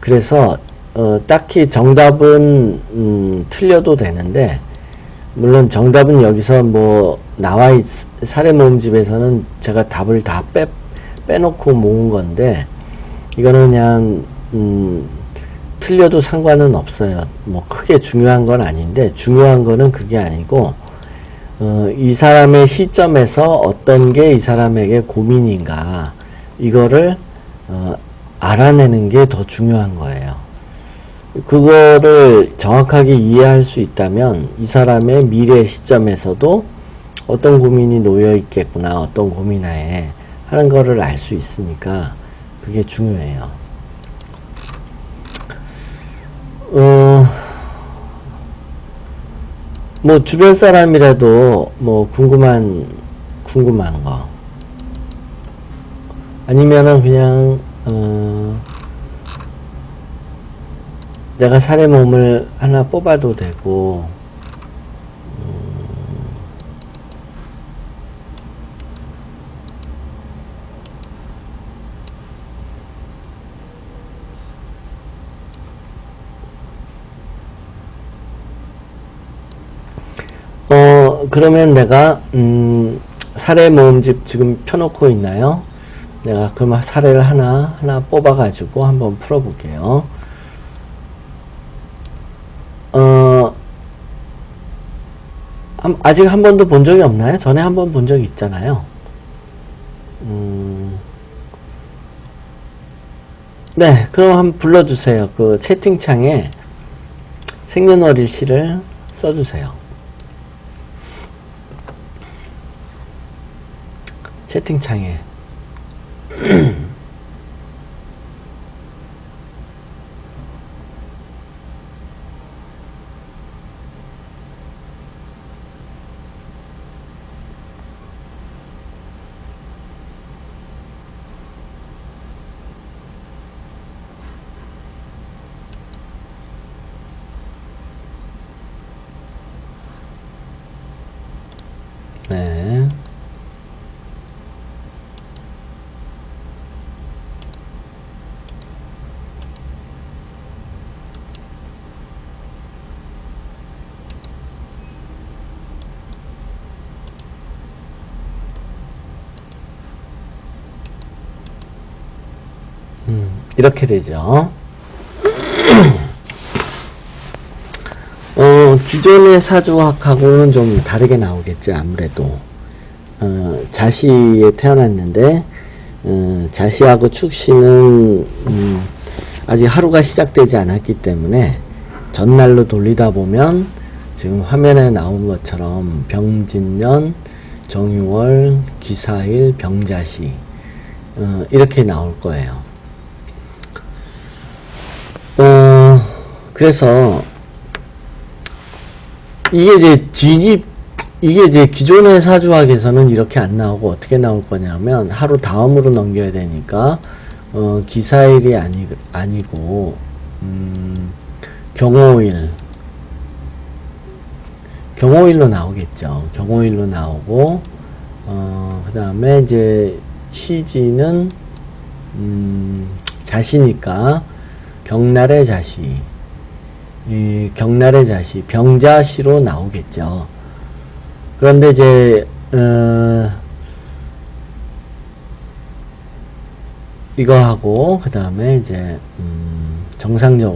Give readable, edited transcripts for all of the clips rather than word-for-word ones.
그래서 딱히 정답은 틀려도 되는데, 물론 정답은 여기서 뭐 나와 사례 모음집에서는 제가 답을 다 빼놓고 모은 건데, 이거는 그냥 틀려도 상관은 없어요. 뭐 크게 중요한 건 아닌데, 중요한 거는 그게 아니고 이 사람의 시점에서 어떤 게 이 사람에게 고민인가, 이거를 알아내는 게 더 중요한 거예요. 그거를 정확하게 이해할 수 있다면 이 사람의 미래 시점에서도 어떤 고민이 놓여 있겠구나, 어떤 고민하에 하는 거를 알 수 있으니까 그게 중요해요. 뭐 주변 사람이라도 뭐 궁금한 거, 아니면은 그냥 내가 사례 모음을 하나 뽑아도 되고, 그러면 내가 사례 모음집 지금 펴놓고 있나요? 내가 그럼 사례를 하나 뽑아 가지고 한번 풀어 볼게요. 아직 한 번도 본 적이 없나요? 전에 한 번 본 적이 있잖아요. 네, 그럼 한번 불러주세요. 그 채팅창에 생년월일 시를 써주세요. 채팅창에. 네. 이렇게 되죠. 기존의 사주학하고는 좀 다르게 나오겠지, 아무래도. 자시에 태어났는데, 자시하고 축시는, 아직 하루가 시작되지 않았기 때문에, 전날로 돌리다 보면, 지금 화면에 나온 것처럼, 병진년, 정유월, 기사일, 병자시, 이렇게 나올 거예요. 그래서, 이게 이제 기존의 사주학에서는 이렇게 안 나오고 어떻게 나올 거냐면, 하루 다음으로 넘겨야 되니까, 기사일이 아니고, 경호일로 나오겠죠. 경호일로 나오고, 그 다음에 이제 시지는, 자시니까, 경날의 자시, 경날의 자시, 병자시로 나오겠죠. 그런데 이제 이거 하고 그 다음에 이제 정상적인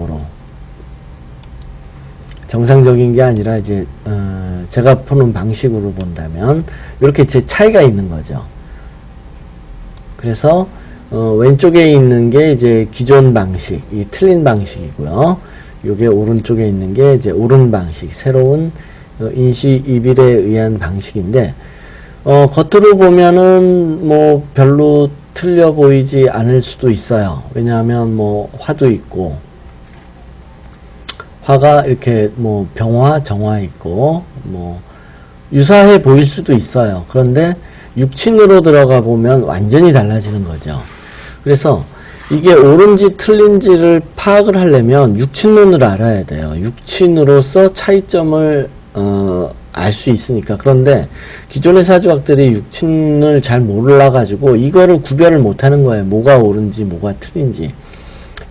게 아니라 이제 제가 푸는 방식으로 본다면 이렇게 제 차이가 있는 거죠. 그래서 왼쪽에 있는 게 이제 기존 방식, 이 틀린 방식이고요. 요게 오른쪽에 있는 게 이제 옳은 방식, 새로운 인시이빌에 의한 방식인데, 겉으로 보면은 뭐 별로 틀려 보이지 않을 수도 있어요. 왜냐하면 뭐 화도 있고, 화가 이렇게 뭐 병화, 정화 있고, 뭐 유사해 보일 수도 있어요. 그런데 육친으로 들어가 보면 완전히 달라지는 거죠. 그래서 이게 옳은지 틀린지를 파악을 하려면 육친론을 알아야 돼요. 육친으로서 차이점을 알 수 있으니까. 그런데 기존의 사주학들이 육친을 잘 몰라가지고 이거를 구별을 못하는 거예요. 뭐가 옳은지 뭐가 틀린지.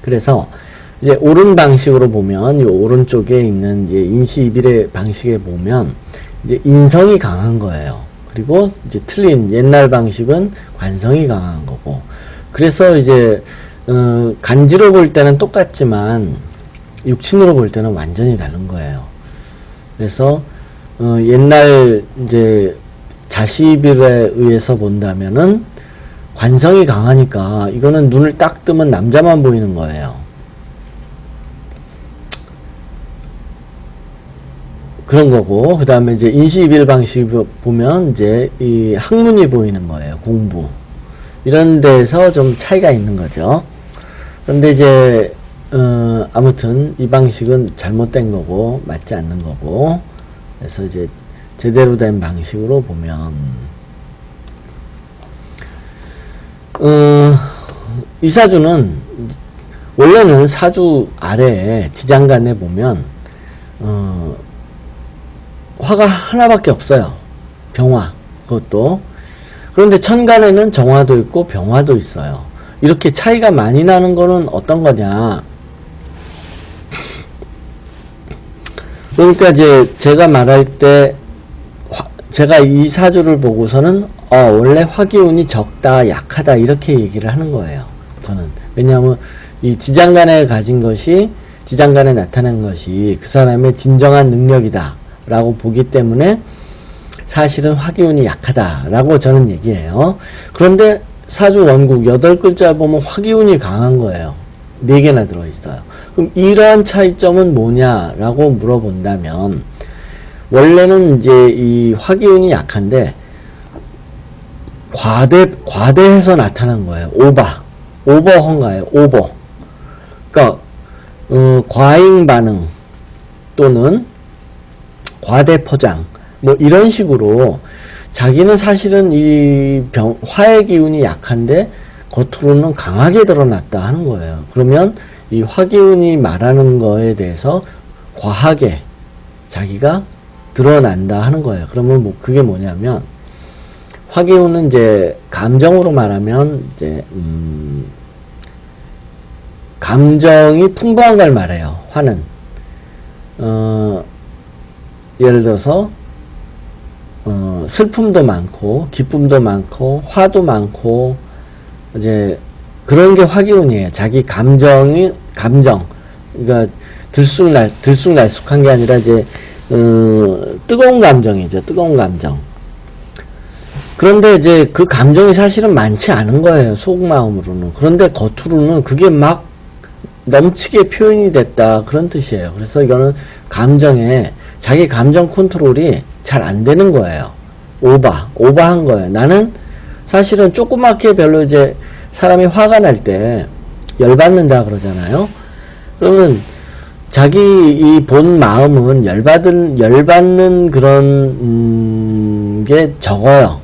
그래서 이제 옳은 방식으로 보면 이 오른쪽에 있는 이제 인시이빌의 방식에 보면 이제 인성이 강한 거예요. 그리고 이제 틀린 옛날 방식은 관성이 강한 거고. 그래서 이제 간지로 볼 때는 똑같지만 육친으로 볼 때는 완전히 다른 거예요. 그래서 옛날 이제 자시이빌에 의해서 본다면은 관성이 강하니까 이거는 눈을 딱 뜨면 남자만 보이는 거예요. 그런 거고, 그 다음에 이제 인시이빌 방식 보면 이제 이 학문이 보이는 거예요. 공부. 이런 데서 좀 차이가 있는 거죠. 그런데 이제 아무튼 이 방식은 잘못된 거고 맞지 않는 거고, 그래서 이제 제대로 된 방식으로 보면 이 사주는 원래는 사주 아래에 지장간에 보면 화가 하나밖에 없어요. 병화. 그것도. 그런데 천간에는 정화도 있고 병화도 있어요. 이렇게 차이가 많이 나는 거는 어떤 거냐. 그러니까 이제 제가 말할 때 제가 이 사주를 보고서는 원래 화기운이 적다, 약하다 이렇게 얘기를 하는 거예요. 저는. 왜냐하면 이 지장간에 가진 것이, 지장간에 나타난 것이 그 사람의 진정한 능력이다 라고 보기 때문에 사실은 화기운이 약하다 라고 저는 얘기해요. 그런데 사주 원국 8글자 보면 화기운이 강한 거예요. 4개나 들어있어요. 그럼 이러한 차이점은 뭐냐라고 물어본다면, 원래는 이제 이 화기운이 약한데 과대해서 나타난 거예요. 오버헌가요. 오버. 그러니까 과잉 반응 또는 과대 포장 뭐 이런 식으로 자기는 사실은 이 화의 기운이 약한데 겉으로는 강하게 드러났다 하는 거예요. 그러면 이 화기운이 말하는 거에 대해서 과하게 자기가 드러난다 하는 거예요. 그러면 뭐 그게 뭐냐면, 화기운은 이제 감정으로 말하면 이제 감정이 풍부한 걸 말해요. 화는 예를 들어서 슬픔도 많고 기쁨도 많고 화도 많고 이제 그런 게 화기운이에요. 자기 감정 그러니까 들쑥날쑥한 게 아니라 이제 뜨거운 감정이죠. 뜨거운 감정. 그런데 이제 그 감정이 사실은 많지 않은 거예요. 속마음으로는. 그런데 겉으로는 그게 막 넘치게 표현이 됐다. 그런 뜻이에요. 그래서 이거는 감정에 자기 감정 컨트롤이 잘 안 되는 거예요. 오버한 거예요. 나는 사실은 조그맣게 별로 이제 사람이 화가 날 때 열받는다 그러잖아요. 그러면 자기 이 본 마음은 열받는 그런 게 적어요.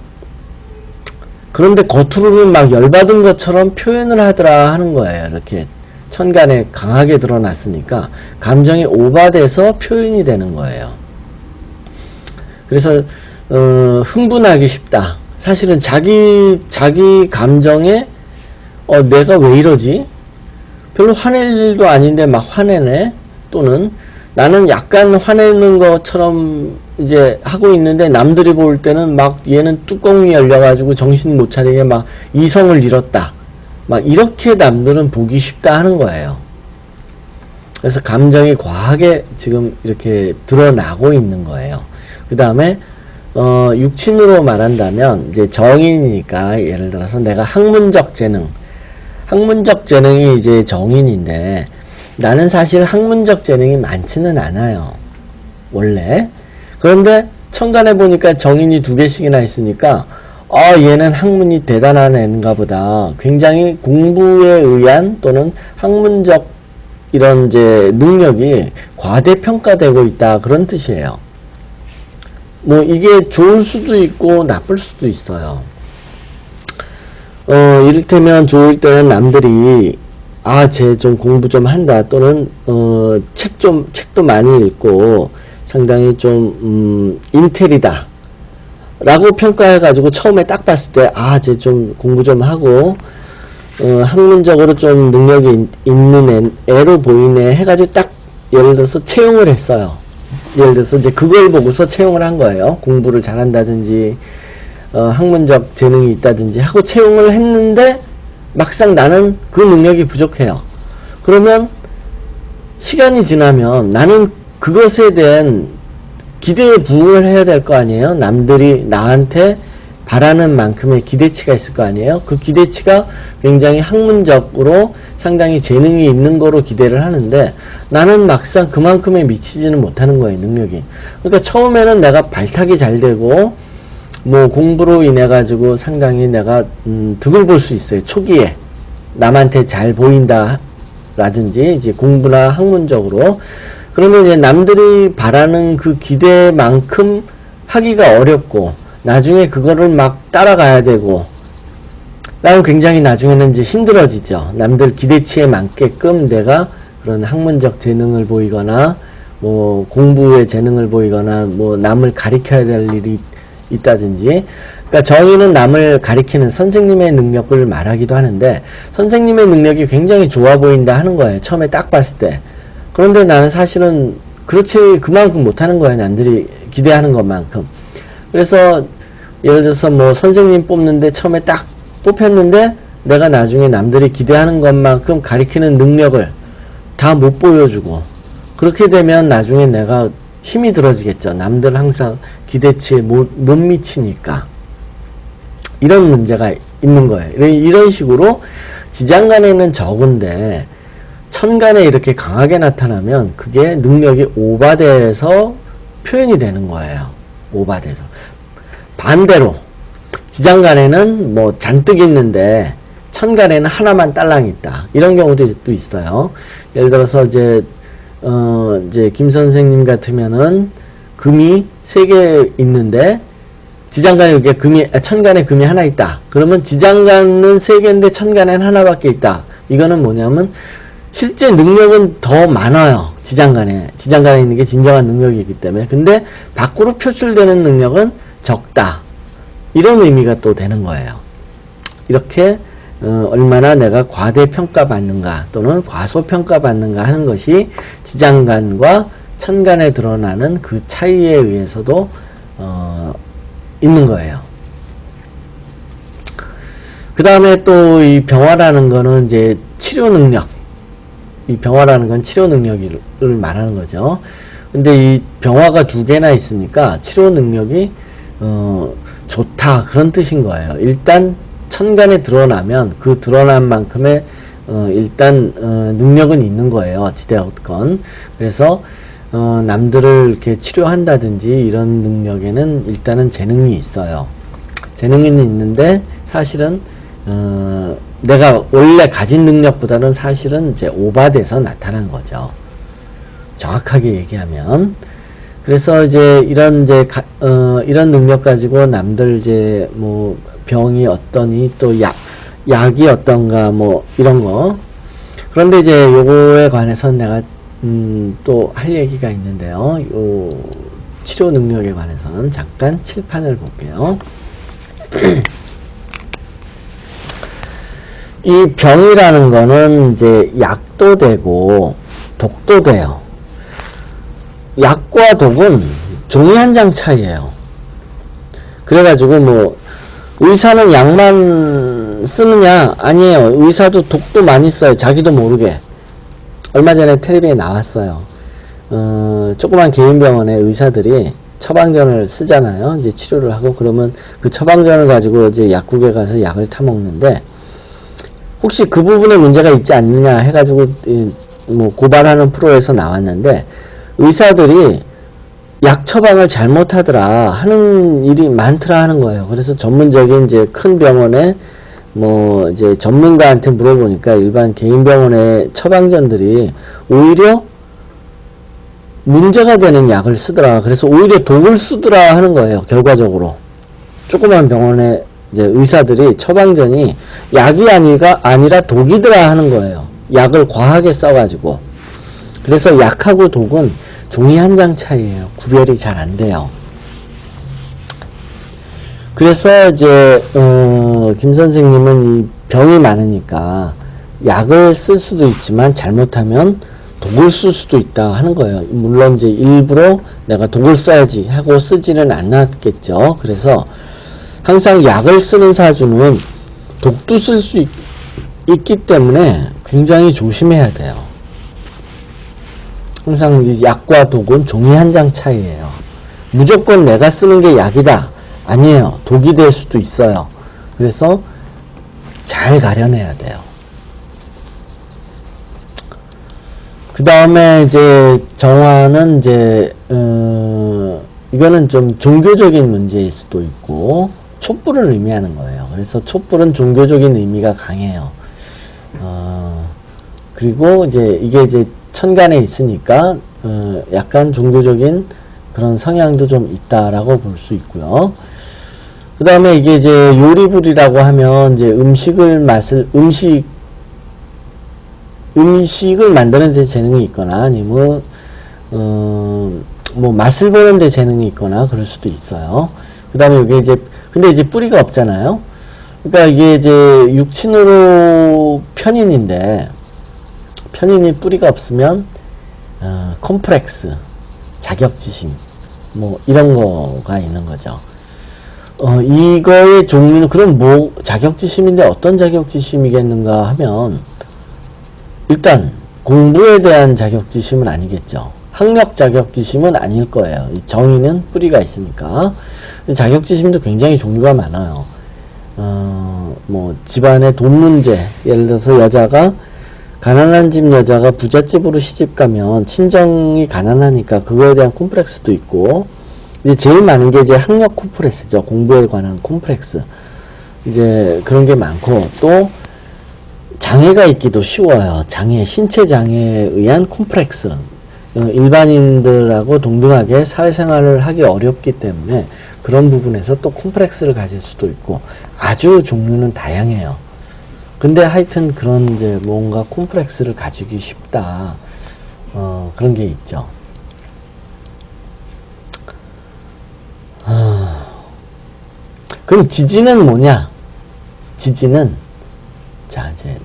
그런데 겉으로는 막 열받은 것처럼 표현을 하더라 하는 거예요. 이렇게 천간에 강하게 드러났으니까 감정이 오버돼서 표현이 되는 거예요. 그래서 흥분하기 쉽다. 사실은 자기 감정에 내가 왜 이러지? 별로 화낼 일도 아닌데 막 화내네. 또는 나는 약간 화내는 것처럼 이제 하고 있는데 남들이 볼 때는 막 얘는 뚜껑이 열려가지고 정신 못 차리게 막 이성을 잃었다. 막 이렇게 남들은 보기 쉽다 하는 거예요. 그래서 감정이 과하게 지금 이렇게 드러나고 있는 거예요. 그 다음에 육친으로 말한다면 이제 정인이니까, 예를 들어서 내가 학문적 재능이 이제 정인인데, 나는 사실 학문적 재능이 많지는 않아요. 원래. 그런데 천간에 보니까 정인이 2개씩이나 있으니까 얘는 학문이 대단한 애인가 보다. 굉장히 공부에 의한 또는 학문적 이런 이제 능력이 과대평가되고 있다. 그런 뜻이에요. 뭐 이게 좋을 수도 있고 나쁠 수도 있어요. 이를테면 좋을 때는 남들이 쟤 좀 공부 좀 한다, 또는 책도 많이 읽고 상당히 좀 인텔이다 라고 평가해 가지고 처음에 딱 봤을 때 쟤 좀 공부 좀 하고 학문적으로 좀 능력이 있는 애로 보이네 해가지고 딱 예를 들어서 채용을 했어요. 예를 들어서 이제 그걸 보고서 채용을 한 거예요. 공부를 잘한다든지 학문적 재능이 있다든지 하고 채용을 했는데 막상 나는 그 능력이 부족해요. 그러면 시간이 지나면 나는 그것에 대한 기대에 부응을 해야 될 거 아니에요. 남들이 나한테 바라는 만큼의 기대치가 있을 거 아니에요. 그 기대치가 굉장히 학문적으로 상당히 재능이 있는 거로 기대를 하는데 나는 막상 그만큼에 미치지는 못하는 거예요. 능력이. 그러니까 처음에는 내가 발탁이 잘 되고 뭐 공부로 인해 가지고 상당히 내가 득을 볼 수 있어요. 초기에 남한테 잘 보인다 라든지 이제 공부나 학문적으로. 그런데 이제 남들이 바라는 그 기대만큼 하기가 어렵고 나중에 그거를 막 따라가야 되고 나는 굉장히 나중에는 이제 힘들어지죠. 남들 기대치에 맞게끔 내가 그런 학문적 재능을 보이거나 뭐 공부의 재능을 보이거나 뭐 남을 가리켜야 될 일이 있다든지. 그러니까 저희는 남을 가리키는 선생님의 능력을 말하기도 하는데 선생님의 능력이 굉장히 좋아 보인다 하는 거예요. 처음에 딱 봤을 때. 그런데 나는 사실은 그렇지 그만큼 못하는 거예요. 남들이 기대하는 것만큼. 그래서 예를 들어서 뭐 선생님 뽑는데 처음에 딱 뽑혔는데 내가 나중에 남들이 기대하는 것만큼 가리키는 능력을 다 못 보여주고 그렇게 되면 나중에 내가 힘이 들어지겠죠. 남들 항상 기대치에 못 미치니까. 이런 문제가 있는 거예요. 이런 식으로 지장간에는 적은데 천간에 이렇게 강하게 나타나면 그게 능력이 오바돼서 표현이 되는 거예요. 오바돼서. 반대로 지장간에는 뭐 잔뜩 있는데 천간에는 하나만 딸랑 있다. 이런 경우도 또 있어요. 예를 들어서 이제 김 선생님 같으면은 금이 3개 있는데 지장간에 이게 천간에 금이 하나 있다. 그러면 지장간은 3개인데 천간에는 하나밖에 있다. 이거는 뭐냐면 실제 능력은 더 많아요. 지장간에 있는 게 진정한 능력이기 때문에. 근데 밖으로 표출되는 능력은 적다. 이런 의미가 또 되는 거예요. 이렇게 얼마나 내가 과대평가받는가 또는 과소평가받는가 하는 것이 지장간과 천간에 드러나는 그 차이에 의해서도 있는 거예요. 그 다음에 또 이 병화라는 거는 이제 치료 능력. 이 병화라는 건 치료 능력을 말하는 거죠. 근데 이 병화가 2개나 있으니까 치료 능력이 좋다 그런 뜻인 거예요. 일단 천간에 드러나면 그 드러난 만큼의 일단 능력은 있는 거예요. 어찌되었건. 그래서 남들을 이렇게 치료한다든지 이런 능력에는 일단은 재능이 있어요. 재능은 있는데 사실은 내가 원래 가진 능력보다는 사실은 이제 오바돼서 나타난 거죠. 정확하게 얘기하면. 그래서 이제 이런 이런 능력 가지고 남들 이제 뭐 병이 어떠니 또 약이 어떤가 뭐 이런 거. 그런데 이제 요거에 관해서는 내가 또 할 얘기가 있는데요. 요 치료 능력에 관해서는 잠깐 칠판을 볼게요. 이 병이라는 거는 이제 약도 되고 독도 돼요. 약과 독은 종이 한 장 차이예요. 그래가지고 뭐 의사는 약만 쓰느냐? 아니에요. 의사도 독도 많이 써요. 자기도 모르게. 얼마 전에 텔레비에 나왔어요. 조그만 개인병원에 의사들이 처방전을 쓰잖아요. 이제 치료를 하고 그러면 그 처방전을 가지고 이제 약국에 가서 약을 타 먹는데 혹시 그 부분에 문제가 있지 않느냐 해가지고 뭐 고발하는 프로에서 나왔는데 의사들이 약 처방을 잘못하더라 하는 일이 많더라 하는 거예요. 그래서 전문적인 이제 큰 병원에 뭐 이제 전문가한테 물어보니까 일반 개인 병원의 처방전들이 오히려 문제가 되는 약을 쓰더라. 그래서 오히려 독을 쓰더라 하는 거예요. 결과적으로 조그만 병원의 이제 의사들이 처방전이 약이 아니라 독이더라 하는 거예요. 약을 과하게 써가지고. 그래서 약하고 독은 종이 한 장 차이예요. 구별이 잘 안 돼요. 그래서 이제 김 선생님은 이 병이 많으니까 약을 쓸 수도 있지만 잘못하면 독을 쓸 수도 있다 하는 거예요. 물론 이제 일부러 내가 독을 써야지 하고 쓰지는 않았겠죠. 그래서 항상 약을 쓰는 사주는 독도 쓸 수 있기 때문에 굉장히 조심해야 돼요. 항상 이 약과 독은 종이 한 장 차이예요. 무조건 내가 쓰는 게 약이다. 아니에요. 독이 될 수도 있어요. 그래서 잘 가려내야 돼요. 그 다음에 이제 정화는 이제 이거는 좀 종교적인 문제일 수도 있고 촛불을 의미하는 거예요. 그래서 촛불은 종교적인 의미가 강해요. 그리고 이제 이게 이제 천간에 있으니까 약간 종교적인 그런 성향도 좀 있다라고 볼 수 있고요. 그 다음에 이게 이제 요리불이라고 하면 이제 음식을 만드는 데 재능이 있거나 아니면 뭐 맛을 보는 데 재능이 있거나 그럴 수도 있어요. 그 다음에 이게 이제 근데 이제 뿌리가 없잖아요. 그러니까 이게 이제 육친으로 편인인데 편인이 뿌리가 없으면 컴플렉스, 자격지심 뭐 이런 거가 있는 거죠. 이거의 종류는 그럼 뭐 자격지심인데 어떤 자격지심이겠는가 하면 일단 공부에 대한 자격지심은 아니겠죠. 학력 자격지심은 아닐 거예요. 이 정의는 뿌리가 있으니까. 자격지심도 굉장히 종류가 많아요. 뭐 집안의 돈 문제, 예를 들어서 여자가 가난한 집 여자가 부잣집으로 시집가면 친정이 가난하니까 그거에 대한 콤플렉스도 있고, 이제 제일 많은 게 이제 학력 콤플렉스죠. 공부에 관한 콤플렉스. 이제 그런 게 많고, 또 장애가 있기도 쉬워요. 신체 장애에 의한 콤플렉스. 일반인들하고 동등하게 사회생활을 하기 어렵기 때문에 그런 부분에서 또 콤플렉스를 가질 수도 있고, 아주 종류는 다양해요. 근데 하여튼 그런 이제 뭔가 콤플렉스를 가지기 쉽다. 그런 게 있죠. 그럼 지지는 뭐냐? 지지는, 자, 이제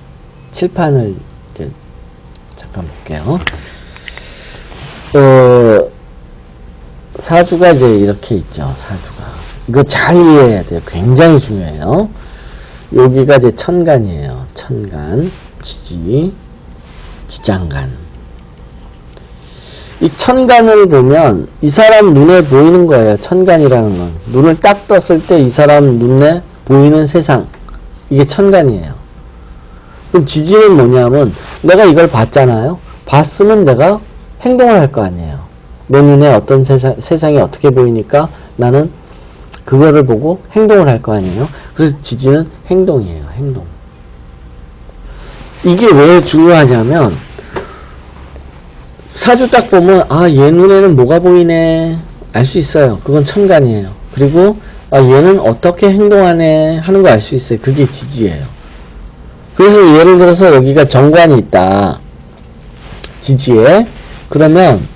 칠판을 이제 잠깐 볼게요. 사주가 이제 이렇게 있죠. 사주가. 이거 잘 이해해야 돼요. 굉장히 중요해요. 여기가 이제 천간이에요. 천간, 지지, 지장간. 이 천간을 보면 이 사람 눈에 보이는 거예요. 천간이라는 건. 눈을 딱 떴을 때 이 사람 눈에 보이는 세상. 이게 천간이에요. 그럼 지지는 뭐냐면 내가 이걸 봤잖아요. 봤으면 내가 행동을 할 거 아니에요. 내 눈에 어떤 세상이 어떻게 보이니까 나는 그거를 보고 행동을 할 거 아니에요. 그래서 지지는 행동이에요. 행동. 이게 왜 중요하냐면 사주 딱 보면 얘 눈에는 뭐가 보이네 알 수 있어요. 그건 천간이에요. 그리고 얘는 어떻게 행동하네 하는 거 알 수 있어요. 그게 지지예요. 그래서 예를 들어서 여기가 정관이 있다. 지지에. 그러면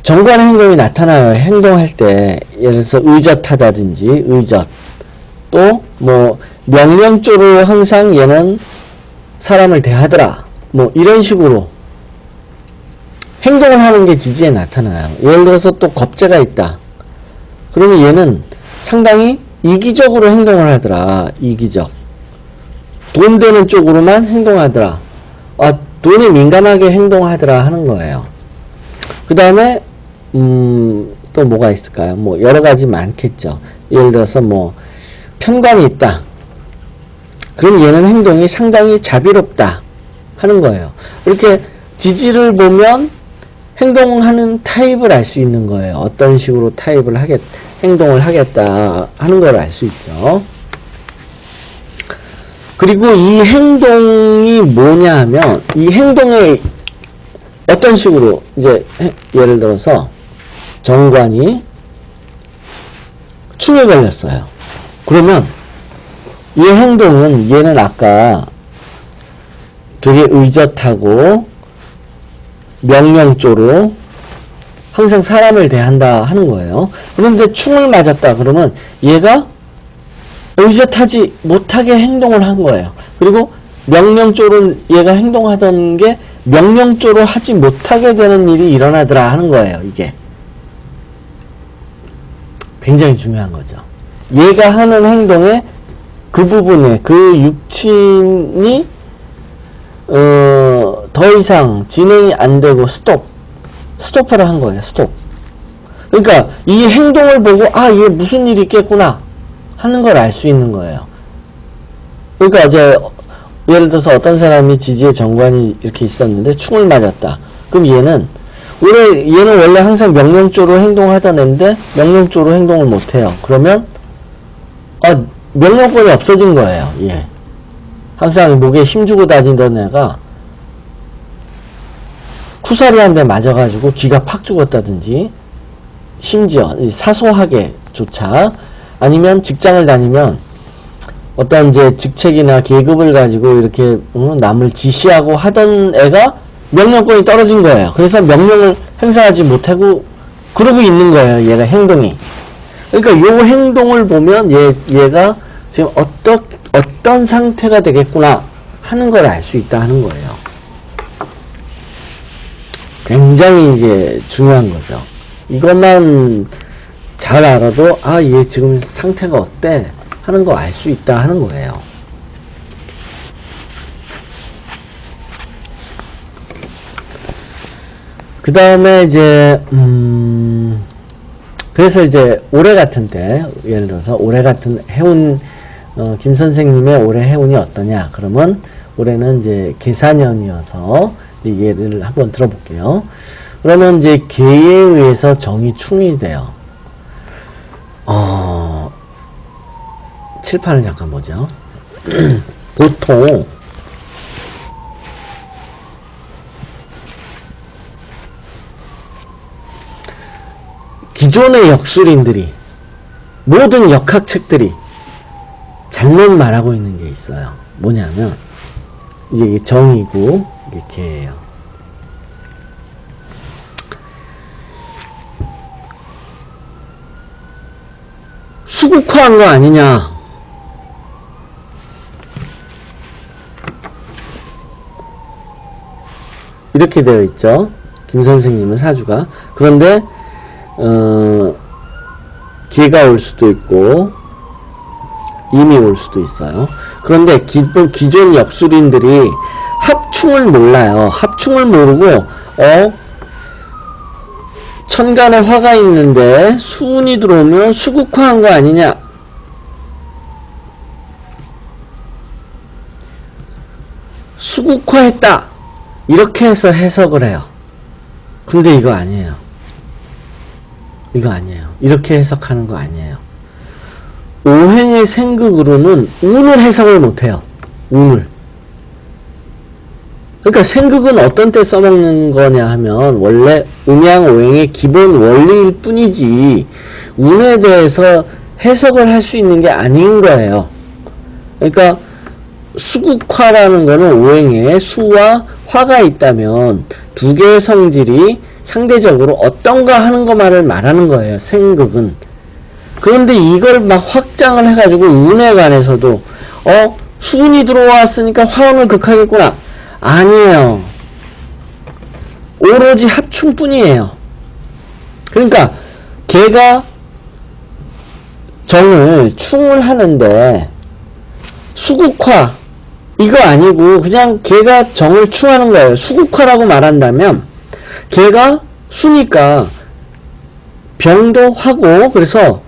정관의 행동이 나타나요. 행동할 때 예를 들어서 의젓하다든지 의젓, 또 뭐 명령조로 항상 얘는 사람을 대하더라, 뭐 이런 식으로 행동을 하는 게 지지에 나타나요. 예를 들어서 또 겁재가 있다. 그러면 얘는 상당히 이기적으로 행동을 하더라. 이기적. 돈 되는 쪽으로만 행동하더라. 돈에 민감하게 행동하더라 하는 거예요. 그 다음에 또 뭐가 있을까요? 뭐 여러 가지 많겠죠. 예를 들어서 뭐 편관이 있다. 그럼 얘는 행동이 상당히 자비롭다 하는 거예요. 이렇게 지지를 보면 행동하는 타입을 알 수 있는 거예요. 어떤 식으로 행동을 하겠다 하는 걸 알 수 있죠. 그리고 이 행동이 뭐냐 하면 이 행동에 어떤 식으로 이제 예를 들어서 정관이 충에 걸렸어요. 그러면 이 행동은 얘는 아까 되게 의젓하고 명령조로 항상 사람을 대한다 하는 거예요. 그런데 충을 맞았다 그러면 얘가 의젓하지 못하게 행동을 한 거예요. 그리고 명령조로 얘가 행동하던 게 명령조로 하지 못하게 되는 일이 일어나더라 하는 거예요. 이게 굉장히 중요한 거죠. 얘가 하는 행동에 그 부분에 그 육친이 더 이상 진행이 안 되고 스톱을 한 거예요. 스톱. 그러니까 이 행동을 보고 아, 얘 무슨 일이 있겠구나 하는 걸 알 수 있는 거예요. 그러니까 이제 예를 들어서 어떤 사람이 지지의 정관이 이렇게 있었는데 충을 맞았다. 그럼 얘는 원래 항상 명령조로 행동하던 애인데 명령조로 행동을 못해요. 그러면 명령권이 없어진 거예요. 예. 항상 목에 힘주고 다니던 애가 쿠사리 한 대 맞아가지고 기가 팍 죽었다든지, 심지어 사소하게조차, 아니면 직장을 다니면 어떤 이제 직책이나 계급을 가지고 이렇게 남을 지시하고 하던 애가 명령권이 떨어진 거예요. 그래서 명령을 행사하지 못하고 그러고 있는 거예요. 얘가 행동이. 그러니까 요 행동을 보면 얘가 지금 어떤 상태가 되겠구나 하는 걸 알 수 있다 하는 거예요. 굉장히 이게 중요한 거죠. 이것만 잘 알아도 아, 얘 지금 상태가 어때 하는 거 알 수 있다 하는 거예요. 그 다음에 이제 그래서 이제 올해 같은 때, 예를 들어서 올해 같은 해운, 김 선생님의 올해 해운이 어떠냐? 그러면 올해는 이제 계사년이어서 이제 예를 한번 들어볼게요. 그러면 이제 계에 의해서 정이 충이 돼요. 칠판을 잠깐 보죠. 보통 기존의 역술인들이, 모든 역학책들이 잘못 말하고 있는 게 있어요. 뭐냐면 이제 이게 정이고 이게 계예요. 수국화한 거 아니냐? 이렇게 되어 있죠. 김 선생님은 사주가. 그런데 기가 올 수도 있고 임이 올 수도 있어요. 그런데 기존 역술인들이 합충을 몰라요. 합충을 모르고 천간에 화가 있는데 수운이 들어오면 수국화한 거 아니냐, 수국화했다 이렇게 해서 해석을 해요. 근데 이거 아니에요. 이거 아니에요. 이렇게 해석하는 거 아니에요. 오행의 생극으로는 운을 해석을 못해요. 운을. 그러니까 생극은 어떤 때 써먹는 거냐 하면 원래 음양오행의 기본 원리일 뿐이지 운에 대해서 해석을 할 수 있는 게 아닌 거예요. 그러니까 수국화라는 거는 오행에 수와 화가 있다면 두 개의 성질이 상대적으로 어떤가 하는 것만을 말하는 거예요. 생극은. 그런데 이걸 막 확장을 해가지고 운에 관해서도 수운이 들어왔으니까 화운을 극하겠구나. 아니에요. 오로지 합충뿐이에요. 그러니까 걔가 정을 충을 하는데 수국화 이거 아니고 그냥 걔가 정을 충하는 거예요. 수국화라고 말한다면 걔가 수니까 병도 하고, 그래서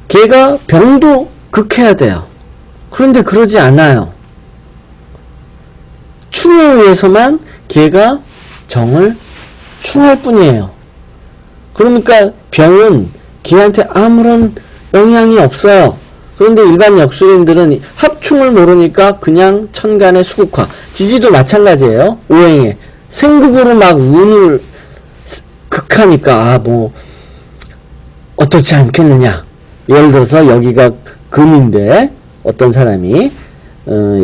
걔가 병도 극해야 돼요. 그런데 그러지 않아요. 충에 의해서만 걔가 정을 충할 뿐이에요. 그러니까 병은 걔한테 아무런 영향이 없어요. 그런데 일반 역술인들은 합충을 모르니까 그냥 천간의 수국화, 지지도 마찬가지예요. 오행에 생극으로 막 운을 극하니까 뭐 어떻지 않겠느냐. 예를 들어서 여기가 금인데 어떤 사람이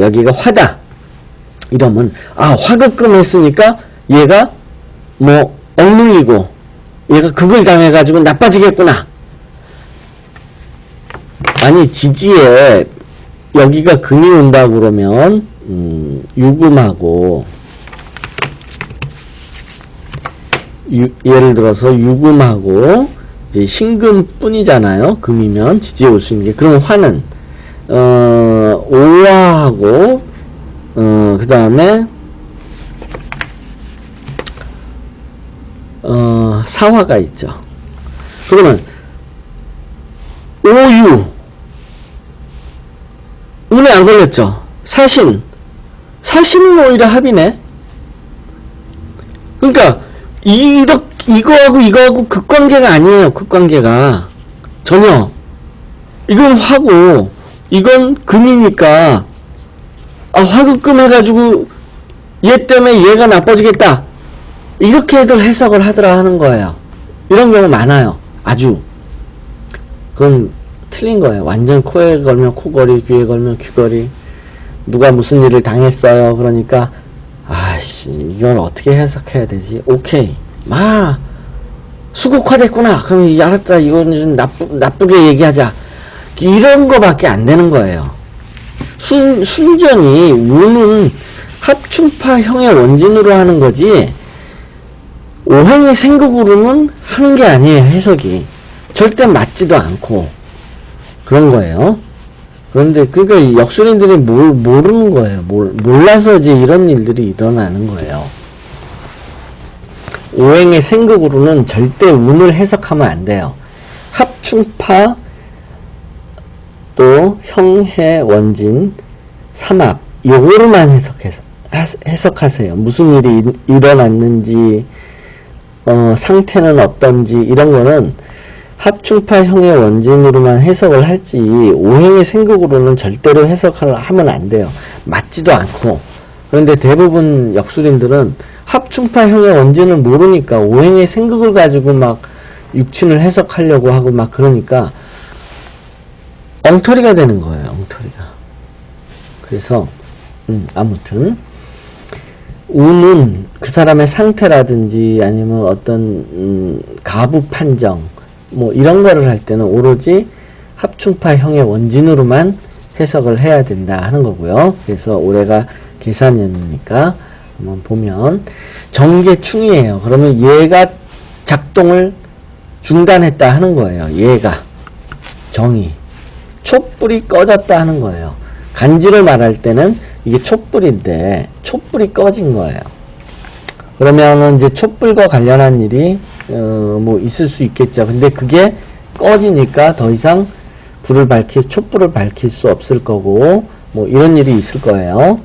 여기가 화다 이러면 화극금 했으니까 얘가 뭐 억눌리고 얘가 극을 당해가지고 나빠지겠구나. 아니 지지에 여기가 금이 온다 그러면 유금하고 예를 들어서 유금하고 이제 신금뿐이잖아요. 금이면 지지에 올 수 있는 게. 그럼 화는 오화하고 그 다음에 사화가 있죠. 그러면 오유 운에 안 걸렸죠. 사신은 오히려 합이네. 그러니까 이거하고 극관계가 아니에요. 극관계가 전혀. 이건 화고 이건 금이니까 화극금 해가지고 얘 때문에 얘가 나빠지겠다, 이렇게들 해석을 하더라 하는 거예요. 이런 경우 많아요. 아주. 그건 틀린 거예요. 완전 코에 걸면 코걸이, 귀에 걸면 귀걸이. 누가 무슨 일을 당했어요. 그러니까 아씨 이걸 어떻게 해석해야 되지? 오케이. 수국화됐구나. 그럼 알았다. 이건 좀 나쁘게 얘기하자. 이런 거밖에 안 되는 거예요. 순전히 운은 합충파형의 원진으로 하는 거지 오행의 생극으로는 하는 게 아니에요. 해석이 절대 맞지도 않고 그런 거예요. 그런데 그러니까 역술인들이 모르는 거예요. 몰라서 이제 이런 일들이 일어나는 거예요. 오행의 생극으로는 절대 운을 해석하면 안 돼요. 합충파 또 형해 원진 삼합 요거로만 해석하세요. 무슨 일이 일어났는지 상태는 어떤지 이런 거는 합충파 형의 원진으로만 해석을 할지 오행의 생극으로는 절대로 해석을 하면 안 돼요. 맞지도 않고. 그런데 대부분 역술인들은 합충파 형의 원진을 모르니까 오행의 생극을 가지고 막 육친을 해석하려고 하고 막 그러니까 엉터리가 되는 거예요. 엉터리가. 그래서 아무튼 운은 그 사람의 상태라든지 아니면 어떤 가부 판정 뭐 이런 거를 할 때는 오로지 합충파 형의 원진으로만 해석을 해야 된다 하는 거고요. 그래서 올해가 계산년이니까 한번 보면 정계충이에요. 그러면 얘가 작동을 중단했다 하는 거예요. 얘가 정이 촛불이 꺼졌다 하는 거예요. 간지를 말할 때는 이게 촛불인데 촛불이 꺼진 거예요. 그러면은 이제 촛불과 관련한 일이 뭐 있을 수 있겠죠. 근데 그게 꺼지니까 더 이상 촛불을 밝힐 수 없을 거고 뭐 이런 일이 있을 거예요.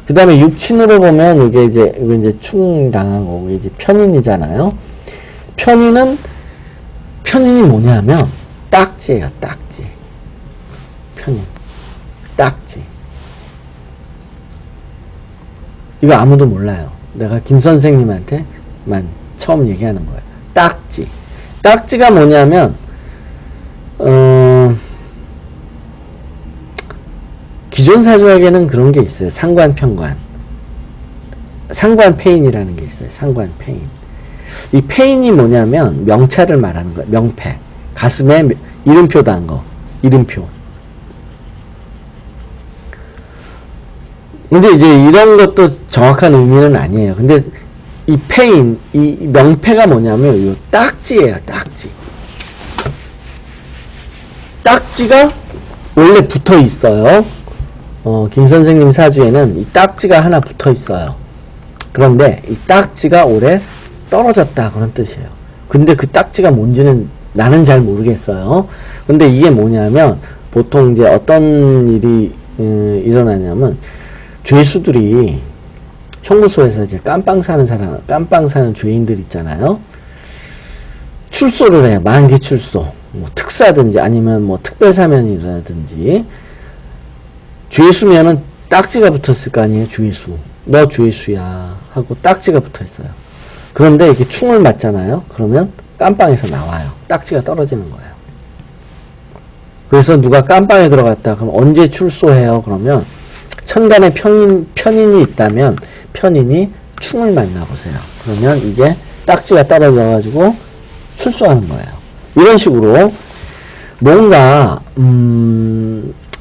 그 다음에 육친으로 보면 이게 이제 충당하고 이제 편인이잖아요. 편인이 뭐냐면 딱지예요. 딱지. 편인. 딱지. 이거 아무도 몰라요. 내가 김 선생님한테만 처음 얘기하는 거예요. 딱지. 딱지가 뭐냐면 기존 사주학에는 그런 게 있어요. 상관편관. 상관패인이라는 게 있어요. 상관패인. 이 패인이 뭐냐면 명찰을 말하는 거예요. 명패. 가슴에 이름표 단 거. 이름표. 근데 이제 이런 것도 정확한 의미는 아니에요. 근데 이 패인, 이 명패가 뭐냐면 이 딱지예요. 딱지. 딱지가 원래 붙어 있어요. 김 선생님 사주에는 이 딱지가 하나 붙어 있어요. 그런데 이 딱지가 올해 떨어졌다 그런 뜻이에요. 근데 그 딱지가 뭔지는 나는 잘 모르겠어요. 근데 이게 뭐냐면 보통 이제 어떤 일이 일어나냐면 죄수들이 형무소에서 이제 깜빵 사는 죄인들 있잖아요. 출소를 해요. 만기 출소. 뭐 특사든지 아니면 뭐 특별사면이라든지. 죄수면은 딱지가 붙었을 거 아니에요. 죄수. 너 죄수야 하고 딱지가 붙어 있어요. 그런데 이렇게 충을 맞잖아요. 그러면 깜빵에서 나와요. 딱지가 떨어지는 거예요. 그래서 누가 깜빵에 들어갔다 그럼 언제 출소해요? 그러면 천간에 편인이 있다면 편인이 충을 만나보세요. 그러면 이게 딱지가 떨어져가지고 출소하는 거예요. 이런 식으로 뭔가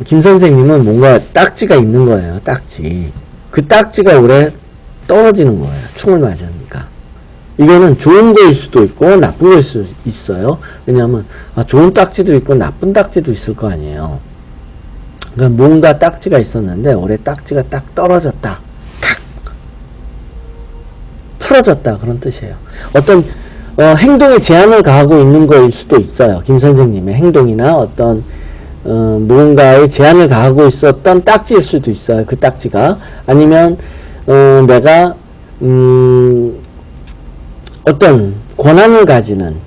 김 선생님은 뭔가 딱지가 있는 거예요. 딱지. 그 딱지가 오래 떨어지는 거예요. 충을 맞으니까. 이거는 좋은 거일 수도 있고 나쁜 거일 수도 있어요. 왜냐하면 좋은 딱지도 있고 나쁜 딱지도 있을 거 아니에요. 그러니까 뭔가 딱지가 있었는데 올해 딱지가 딱 떨어졌다. 탁! 풀어졌다. 그런 뜻이에요. 어떤 행동에 제한을 가하고 있는 거일 수도 있어요. 김 선생님의 행동이나 어떤 무언가에 제한을 가하고 있었던 딱지일 수도 있어요. 그 딱지가. 아니면 내가 어떤 권한을 가지는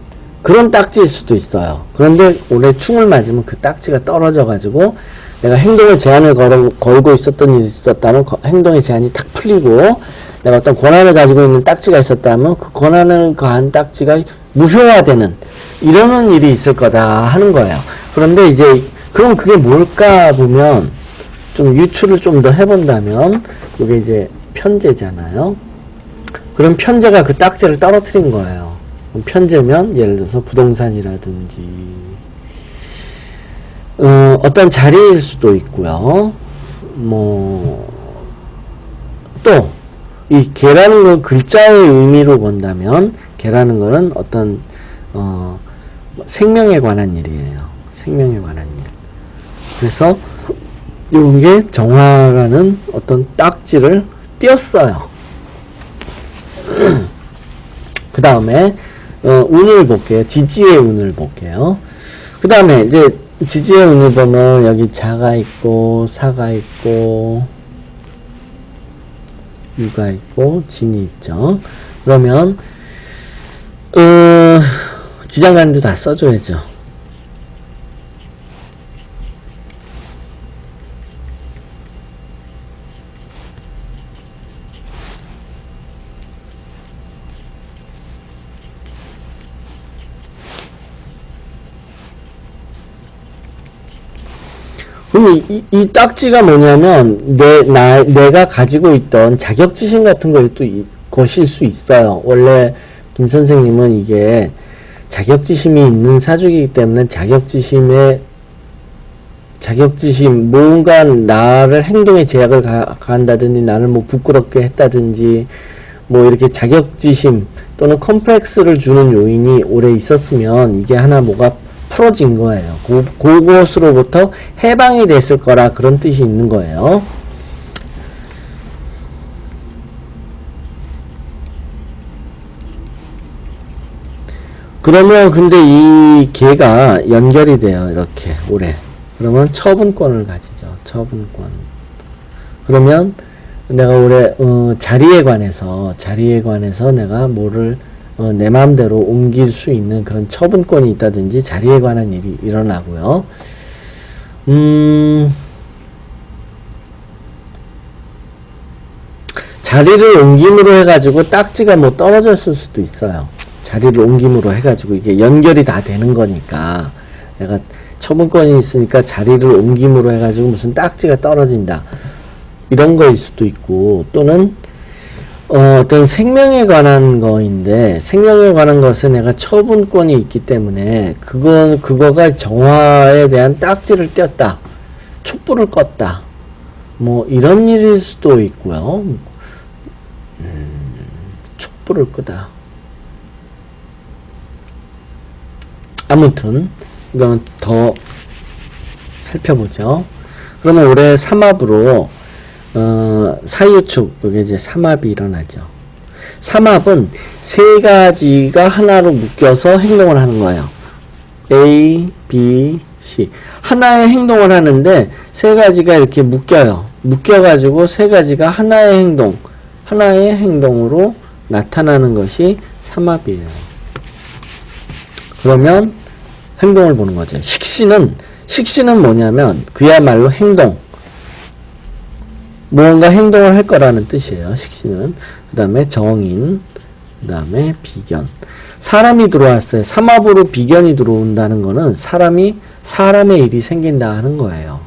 그런 딱지일 수도 있어요. 그런데 올해 충을 맞으면 그 딱지가 떨어져 가지고 내가 행동에 제한을 걸고 있었던 일이 있었다면 행동의 제한이 탁 풀리고, 내가 어떤 권한을 가지고 있는 딱지가 있었다면 그 권한을 가한 딱지가 무효화되는 이러는 일이 있을 거다 하는 거예요. 그런데 이제 그럼 그게 뭘까 보면 좀 유추를 좀 더 해본다면 이게 이제 편제잖아요. 그럼 편제가 그 딱지를 떨어뜨린 거예요. 그럼 편제면 예를 들어서 부동산이라든지 어떤 자리일 수도 있고요. 뭐 또 이 개라는 건 글자의 의미로 본다면 개라는 거는 어떤 생명에 관한 일이에요. 생명에 관한 일. 그래서 이런 게 정화라는 어떤 딱지를 띄었어요. 그 다음에 운을 볼게요. 지지의 운을 볼게요. 그 다음에 이제 지지의 운을 보면 여기 자가 있고 사가 있고 유가 있고 진이 있죠. 그러면 지장간도 다 써줘야죠. 그럼 이 딱지가 뭐냐면 내가 가지고 있던 자격지심 같은 것일 수 있어요. 원래 김 선생님은 이게 자격지심이 있는 사주이기 때문에 자격지심 뭔가 나를 행동에 제약을 가한다든지 나를 뭐 부끄럽게 했다든지 뭐 이렇게 자격지심 또는 컴플렉스를 주는 요인이 오래 있었으면 이게 하나 뭐가 풀어진 거예요. 그것으로부터 해방이 됐을 거라 그런 뜻이 있는 거예요. 그러면 근데 이 개가 연결이 돼요. 이렇게 올해. 그러면 처분권을 가지죠. 처분권. 그러면 내가 올해 자리에 관해서 내가 뭐를 내 마음대로 옮길 수 있는 그런 처분권이 있다든지 자리에 관한 일이 일어나고요. 자리를 옮김으로 해가지고 딱지가 뭐 떨어졌을 수도 있어요. 자리를 옮김으로 해가지고 이게 연결이 다 되는 거니까 내가 처분권이 있으니까 자리를 옮김으로 해가지고 무슨 딱지가 떨어진다 이런 거일 수도 있고, 또는 어떤 생명에 관한 거인데 생명에 관한 것에 내가 처분권이 있기 때문에 그거가 정화에 대한 딱지를 떼었다, 촛불을 껐다, 뭐 이런 일일 수도 있고요. 촛불을 끄다. 아무튼 이건 더 살펴보죠. 그러면 올해 삼합으로 사유축, 여기 이제 삼합이 일어나죠. 삼합은 세 가지가 하나로 묶여서 행동을 하는 거예요. A, B, C. 하나의 행동을 하는데 세 가지가 이렇게 묶여요. 묶여가지고 세 가지가 하나의 행동으로 나타나는 것이 삼합이에요. 그러면 행동을 보는 거죠. 식신은 뭐냐면 그야말로 행동. 무언가 행동을 할 거라는 뜻이에요. 식신은. 그 다음에 정인, 그 다음에 비견. 사람이 들어왔어요. 삼합으로 비견이 들어온다는 거는 사람의 일이 생긴다 하는 거예요.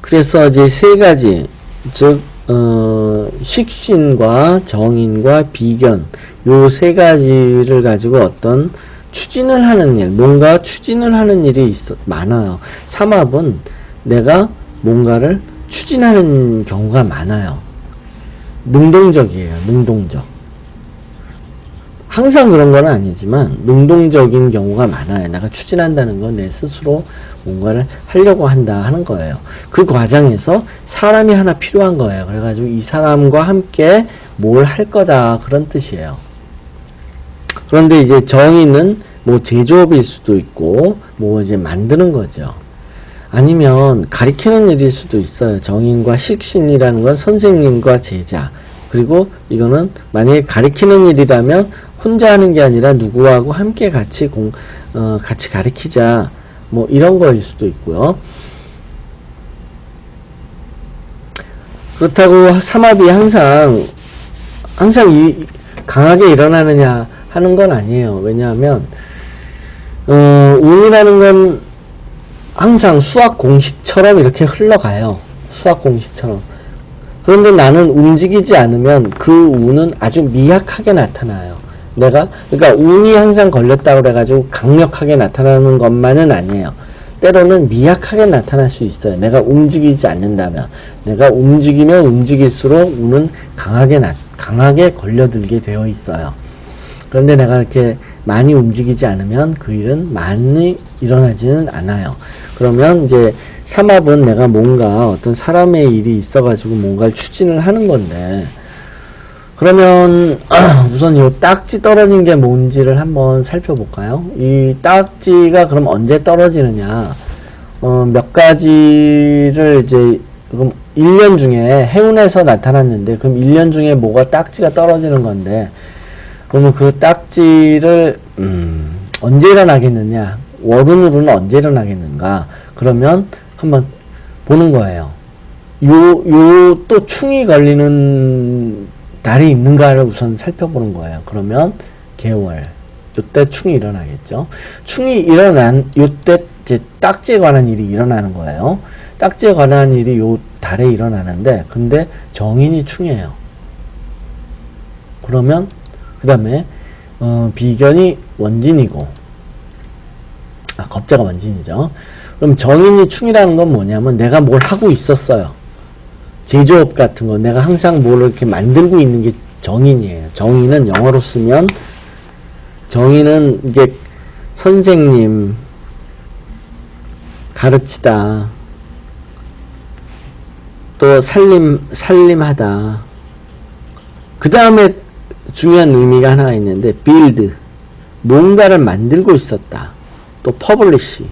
그래서 이제 세 가지, 즉 식신과 정인과 비견 요 세 가지를 가지고 어떤 추진을 하는 일, 뭔가 추진을 하는 일이 많아요. 삼합은 내가 뭔가를 추진하는 경우가 많아요. 능동적이에요. 능동적. 항상 그런 건 아니지만 능동적인 경우가 많아요. 내가 추진한다는 건 내 스스로 뭔가를 하려고 한다 하는 거예요. 그 과정에서 사람이 하나 필요한 거예요. 그래가지고 이 사람과 함께 뭘 할 거다 그런 뜻이에요. 그런데 이제 정의는 뭐 제조업일 수도 있고 뭐 이제 만드는 거죠. 아니면 가리키는 일일 수도 있어요. 정인과 식신이라는 건 선생님과 제자. 그리고 이거는 만약에 가리키는 일이라면 혼자 하는 게 아니라 누구하고 함께 같이 같이 가리키자. 뭐 이런 거일 수도 있고요. 그렇다고 삼합이 항상 강하게 일어나느냐 하는 건 아니에요. 왜냐하면 운이라는 건 항상 수학 공식처럼 이렇게 흘러가요. 수학 공식처럼. 그런데 나는 움직이지 않으면 그 운은 아주 미약하게 나타나요. 그러니까 운이 항상 걸렸다고 그래가지고 강력하게 나타나는 것만은 아니에요. 때로는 미약하게 나타날 수 있어요. 내가 움직이지 않는다면. 내가 움직이면 움직일수록 운은 강하게 걸려들게 되어 있어요. 그런데 내가 이렇게 많이 움직이지 않으면 그 일은 많이 일어나지는 않아요. 그러면 이제 삼합은 내가 뭔가 어떤 사람의 일이 있어가지고 뭔가를 추진을 하는 건데, 그러면 우선 이 딱지 떨어진 게 뭔지를 한번 살펴볼까요? 이 딱지가 그럼 언제 떨어지느냐? 몇 가지를 이제 그럼 1년 중에 해운에서 나타났는데, 그럼 1년 중에 뭐가 딱지가 떨어지는 건데, 그러면 그 딱지를 언제 일어나겠느냐? 월운으로는 언제 일어나겠는가? 그러면 한번 보는 거예요. 또 충이 걸리는 달이 있는가를 우선 살펴보는 거예요. 그러면 개월, 요때 충이 일어나겠죠. 충이 요때 이제 딱지에 관한 일이 일어나는 거예요. 딱지에 관한 일이 요 달에 일어나는데, 근데 정인이 충이에요. 그러면 그 다음에 비견이 원진이고, 겁자가 원진이죠. 그럼 정인이 충이라는 건 뭐냐면 내가 뭘 하고 있었어요. 제조업 같은 거 내가 항상 뭘 이렇게 만들고 있는 게 정인이에요. 정인은 영어로 쓰면 정인은 이게 선생님, 가르치다, 또 살림하다. 그 다음에 중요한 의미가 하나가 있는데 build, 뭔가를 만들고 있었다. 또 publish,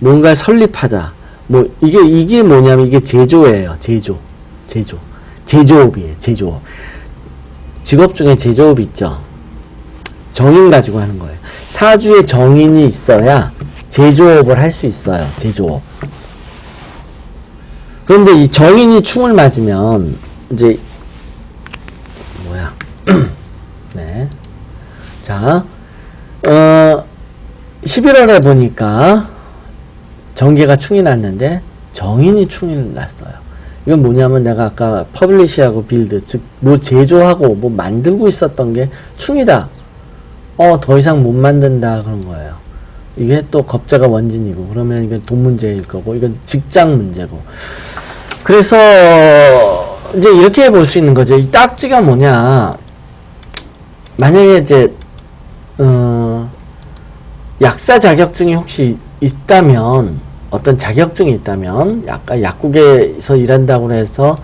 뭔가를 설립하다. 뭐 이게 뭐냐면 이게 제조예요. 제조업이에요. 제조업. 직업 중에 제조업이 있죠. 정인 가지고 하는 거예요. 사주에 정인이 있어야 제조업을 할 수 있어요. 제조업. 그런데 이 정인이 충을 맞으면 이제 네. 자, 11월에 보니까 정계가 충이 났는데 정인이 충이 났어요. 이건 뭐냐면 내가 아까 퍼블리시하고 빌드, 즉 뭐 제조하고 뭐 만들고 있었던 게 충이다. 더 이상 못 만든다 그런 거예요. 이게 또 겁자가 원진이고, 그러면 이건 돈 문제일 거고, 이건 직장 문제고. 그래서 이제 이렇게 볼 수 있는 거죠. 이 딱지가 뭐냐? 만약에 이제 약사 자격증이 혹시 있다면, 어떤 자격증이 있다면, 약간 약국에서 일한다고 해서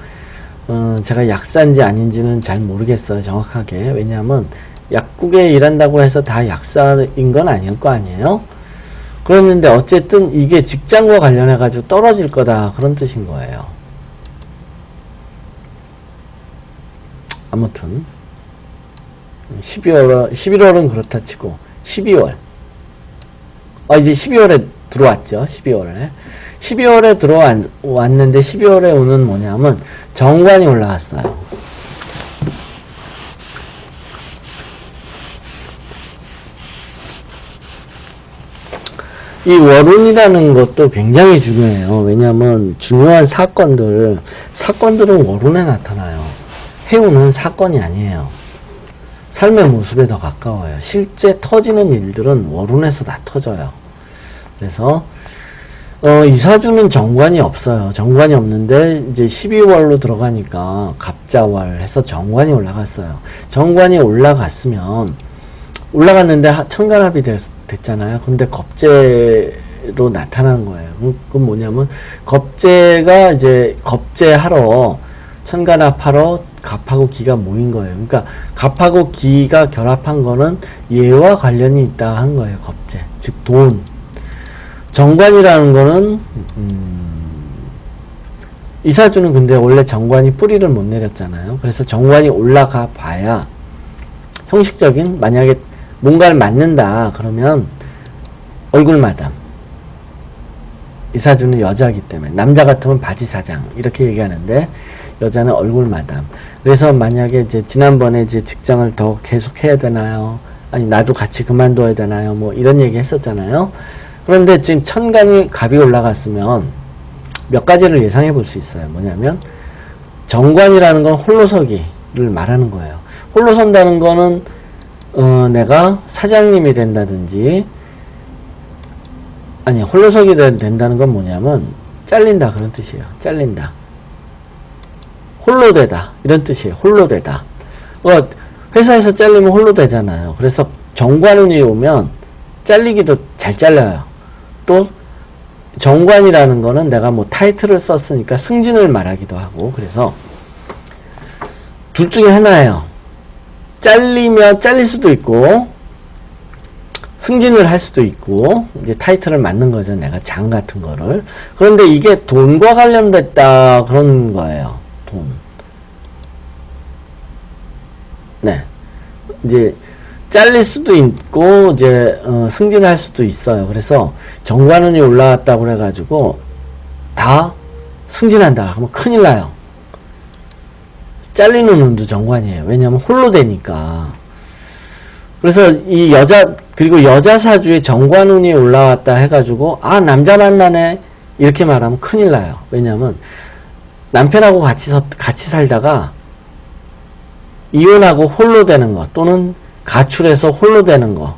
제가 약사인지 아닌지는 잘 모르겠어요, 정확하게. 왜냐하면 약국에 일한다고 해서 다 약사인 건 아닐 거 아니에요. 그랬는데 어쨌든 이게 직장과 관련해 가지고 떨어질 거다 그런 뜻인 거예요. 아무튼 11월은 그렇다 치고 12월, 이제 12월에 들어왔죠. 12월에 들어왔는데 12월에 오는 뭐냐면 정관이 올라왔어요. 이 월운이라는 것도 굉장히 중요해요. 왜냐하면 중요한 사건들은 월운에 나타나요. 해운은 사건이 아니에요. 삶의 모습에 더 가까워요. 실제 터지는 일들은 월운에서 다 터져요. 그래서 이사주는 정관이 없어요. 정관이 없는데 이제 12월로 들어가니까 갑자월 해서 정관이 올라갔어요. 정관이 올라갔는데 천간합이 됐잖아요. 근데 겁재로 나타난 거예요. 그건 뭐냐면 겁재가 이제 겁재하러 천간합하러 갑하고 기가 모인 거예요. 그러니까 갑하고 기가 결합한 거는 얘와 관련이 있다 한 거예요. 겁재. 즉 돈. 정관이라는 거는 이사주는 근데 원래 정관이 뿌리를 못 내렸잖아요. 그래서 정관이 올라가 봐야 형식적인, 만약에 뭔가를 맞는다 그러면 얼굴 마담. 이사주는 여자이기 때문에 남자 같으면 바지 사장 이렇게 얘기하는데 여자는 얼굴 마담. 그래서 만약에 이제 지난번에 이제 직장을 더 계속 해야 되나요? 아니 나도 같이 그만둬야 되나요? 뭐 이런 얘기 했었잖아요. 그런데 지금 천간이 갑이 올라갔으면 몇 가지를 예상해 볼 수 있어요. 뭐냐면 정관이라는 건 홀로서기를 말하는 거예요. 홀로 선다는 거는 내가 사장님이 된다든지, 아니 홀로서기 된다는 건 뭐냐면 잘린다 그런 뜻이에요. 잘린다. 홀로 되다 이런 뜻이에요. 홀로 되다. 회사에서 잘리면 홀로 되잖아요. 그래서 정관운이 오면 잘리기도 잘 잘려요. 또 정관이라는 거는 내가 뭐 타이틀을 썼으니까 승진을 말하기도 하고, 그래서 둘 중에 하나예요. 잘리면 잘릴 수도 있고 승진을 할 수도 있고 이제 타이틀을 맡는 거죠. 내가 장 같은 거를. 그런데 이게 돈과 관련됐다 그런 거예요. 돈. 네. 이제 잘릴 수도 있고 이제 승진할 수도 있어요. 그래서 정관운이 올라왔다고 그래가지고 다 승진한다 하면 큰일 나요. 잘리는 운도 정관이에요. 왜냐하면 홀로 되니까. 그래서 이 그리고 여자 사주에 정관운이 올라왔다 해가지고 남자 만나네 이렇게 말하면 큰일 나요. 왜냐하면 남편하고 같이 살다가 이혼하고 홀로 되는 거, 또는 가출해서 홀로 되는 거,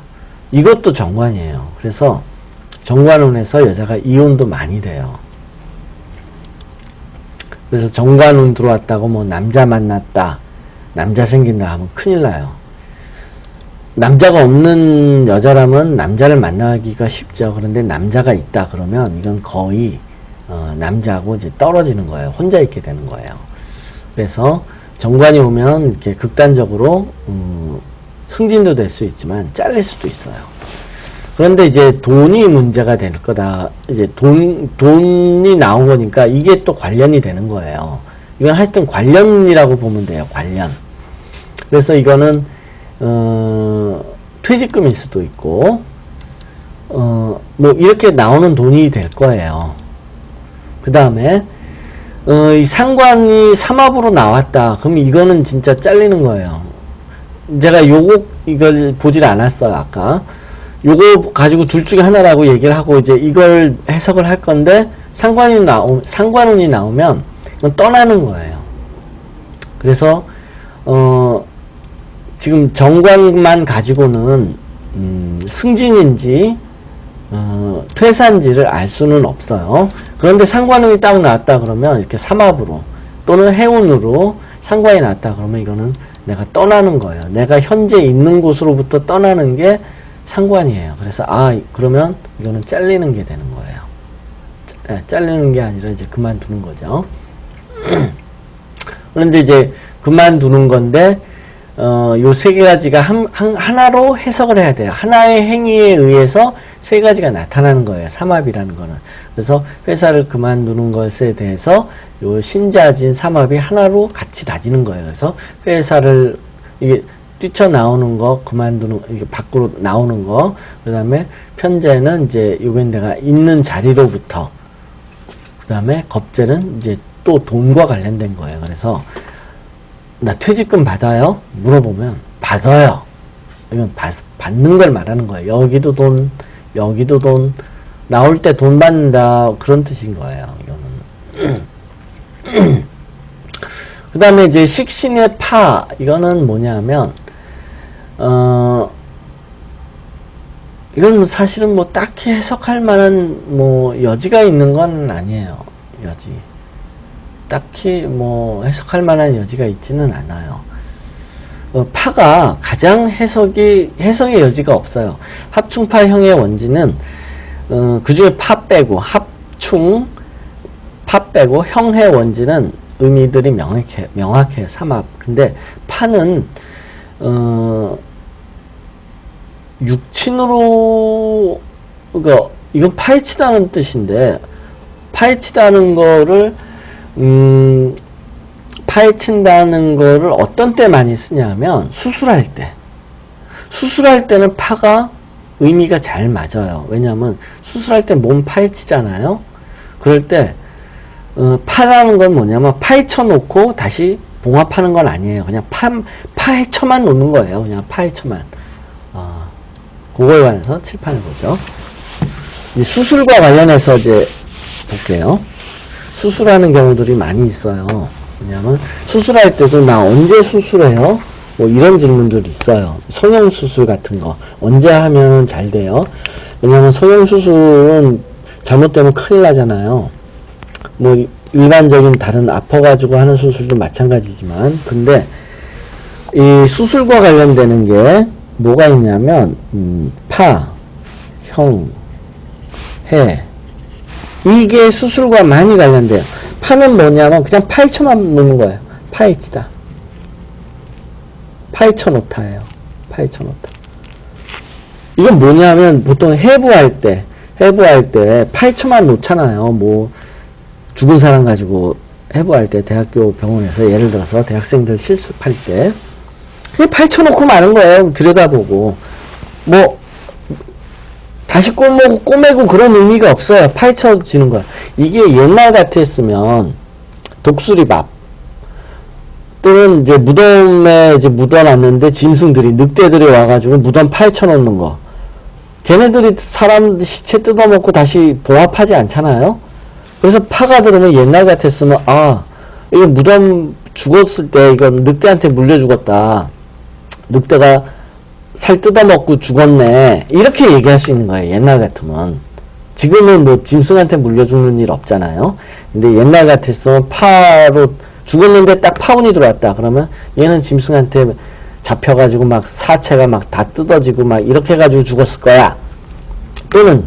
이것도 정관이에요. 그래서 정관운에서 여자가 이혼도 많이 돼요. 그래서 정관운 들어왔다고 뭐 남자 만났다, 남자 생긴다 하면 큰일 나요. 남자가 없는 여자라면 남자를 만나기가 쉽죠. 그런데 남자가 있다 그러면 이건 거의 남자하고 이제 떨어지는 거예요. 혼자 있게 되는 거예요. 그래서 정관이 오면 이렇게 극단적으로 승진도 될 수 있지만 잘릴 수도 있어요. 그런데 이제 돈이 문제가 될 거다. 이제 돈이 나온 거니까 이게 또 관련이 되는 거예요. 이건 하여튼 관련이라고 보면 돼요. 관련. 그래서 이거는 퇴직금일 수도 있고 뭐 이렇게 나오는 돈이 될 거예요. 그 다음에 이 상관이 삼합으로 나왔다. 그럼 이거는 진짜 잘리는 거예요. 제가 이걸 보질 않았어요. 아까 요거 가지고 둘 중에 하나라고 얘기를 하고 이제 이걸 해석을 할 건데, 상관운이 나오면 이건 떠나는 거예요. 그래서 지금 정관만 가지고는 승진인지 퇴사인지를 알 수는 없어요. 그런데 상관운이 딱 나왔다 그러면 이렇게 삼합으로 또는 해운으로 상관이 나왔다 그러면 이거는 내가 떠나는 거예요. 내가 현재 있는 곳으로부터 떠나는 게 상관이에요. 그래서 그러면 이거는 잘리는 게 되는 거예요. 잘리는 게 아니라 이제 그만두는 거죠. 그런데 이제 그만두는 건데 요 세 가지가 하나로 해석을 해야 돼요. 하나의 행위에 의해서 세 가지가 나타나는 거예요. 삼합이라는 거는. 그래서 회사를 그만두는 것에 대해서 요 신자진 삼합이 하나로 같이 다지는 거예요. 그래서 회사를 이게 뛰쳐나오는 거, 그만두는, 이게 밖으로 나오는 거, 그 다음에 편재는 이제 요건 내가 있는 자리로부터, 그 다음에 겁재는 이제 또 돈과 관련된 거예요. 그래서 나 퇴직금 받아요? 물어보면 받아요. 이건 받는 걸 말하는 거예요. 여기도 돈, 여기도 돈, 나올 때 돈 받는다 그런 뜻인 거예요. 이거는. 그 다음에 이제 식신의 파 이거는 뭐냐면 이건 사실은 뭐 딱히 해석할 만한 뭐 여지가 있는 건 아니에요. 여지 딱히 뭐 해석할 만한 여지가 있지는 않아요. 파가 가장 해석의 여지가 없어요. 합충파형의 원지는 그 중에 파 빼고 합충 파 빼고 형의 원지는 의미들이 명확해요. 삼합. 근데 파는 육친으로 그러니까 이건 파헤치다는 뜻인데 파헤치다는 거를 파헤친다는 거를 어떤 때 많이 쓰냐면 수술할 때는 파가 의미가 잘 맞아요. 왜냐하면 수술할 때 몸 파헤치잖아요. 그럴 때 파라는 건 뭐냐면 파헤쳐 놓고 다시 봉합하는 건 아니에요. 그냥 파헤쳐만 놓는 거예요. 그냥 파헤쳐만. 그거에 관해서 칠판을 보죠. 이제 수술과 관련해서 이제 볼게요. 수술하는 경우들이 많이 있어요. 왜냐면 수술할 때도 나 언제 수술해요? 뭐 이런 질문들이 있어요. 성형수술 같은 거 언제 하면 잘 돼요? 왜냐면 성형수술은 잘못되면 큰일 나잖아요. 뭐 일반적인 다른 아파가지고 하는 수술도 마찬가지지만 근데 이 수술과 관련되는 게 뭐가 있냐면 파, 형, 해 이게 수술과 많이 관련돼요. 파는 뭐냐면 그냥 파헤쳐만 놓는 거예요. 파헤치다. 파헤쳐 놓다예요. 파헤쳐 놓다. 이건 뭐냐면 보통 해부할 때 파헤쳐만 놓잖아요. 뭐 죽은 사람 가지고 해부할 때 대학교 병원에서 예를 들어서 대학생들 실습할 때 파헤쳐 놓고 마는 거예요. 들여다보고 뭐 다시 꼬매고 그런 의미가 없어요. 파헤쳐지는 거야. 이게 옛날 같았으면 독수리밥 또는 이제 무덤에 이제 묻어놨는데 짐승들이 늑대들이 와가지고 무덤 파헤쳐 놓는 거. 걔네들이 사람 시체 뜯어먹고 다시 봉합하지 않잖아요. 그래서 파가 들으면 옛날 같았으면 이거 무덤 죽었을 때 이건 늑대한테 물려 죽었다. 늑대가 살 뜯어먹고 죽었네. 이렇게 얘기할 수 있는 거예요. 옛날 같으면. 지금은 뭐 짐승한테 물려 죽는 일 없잖아요. 근데 옛날 같았으면 파로 죽었는데 딱 파운이 들어왔다. 그러면 얘는 짐승한테 잡혀가지고 막 사체가 막 다 뜯어지고 막 이렇게 해가지고 죽었을 거야. 또는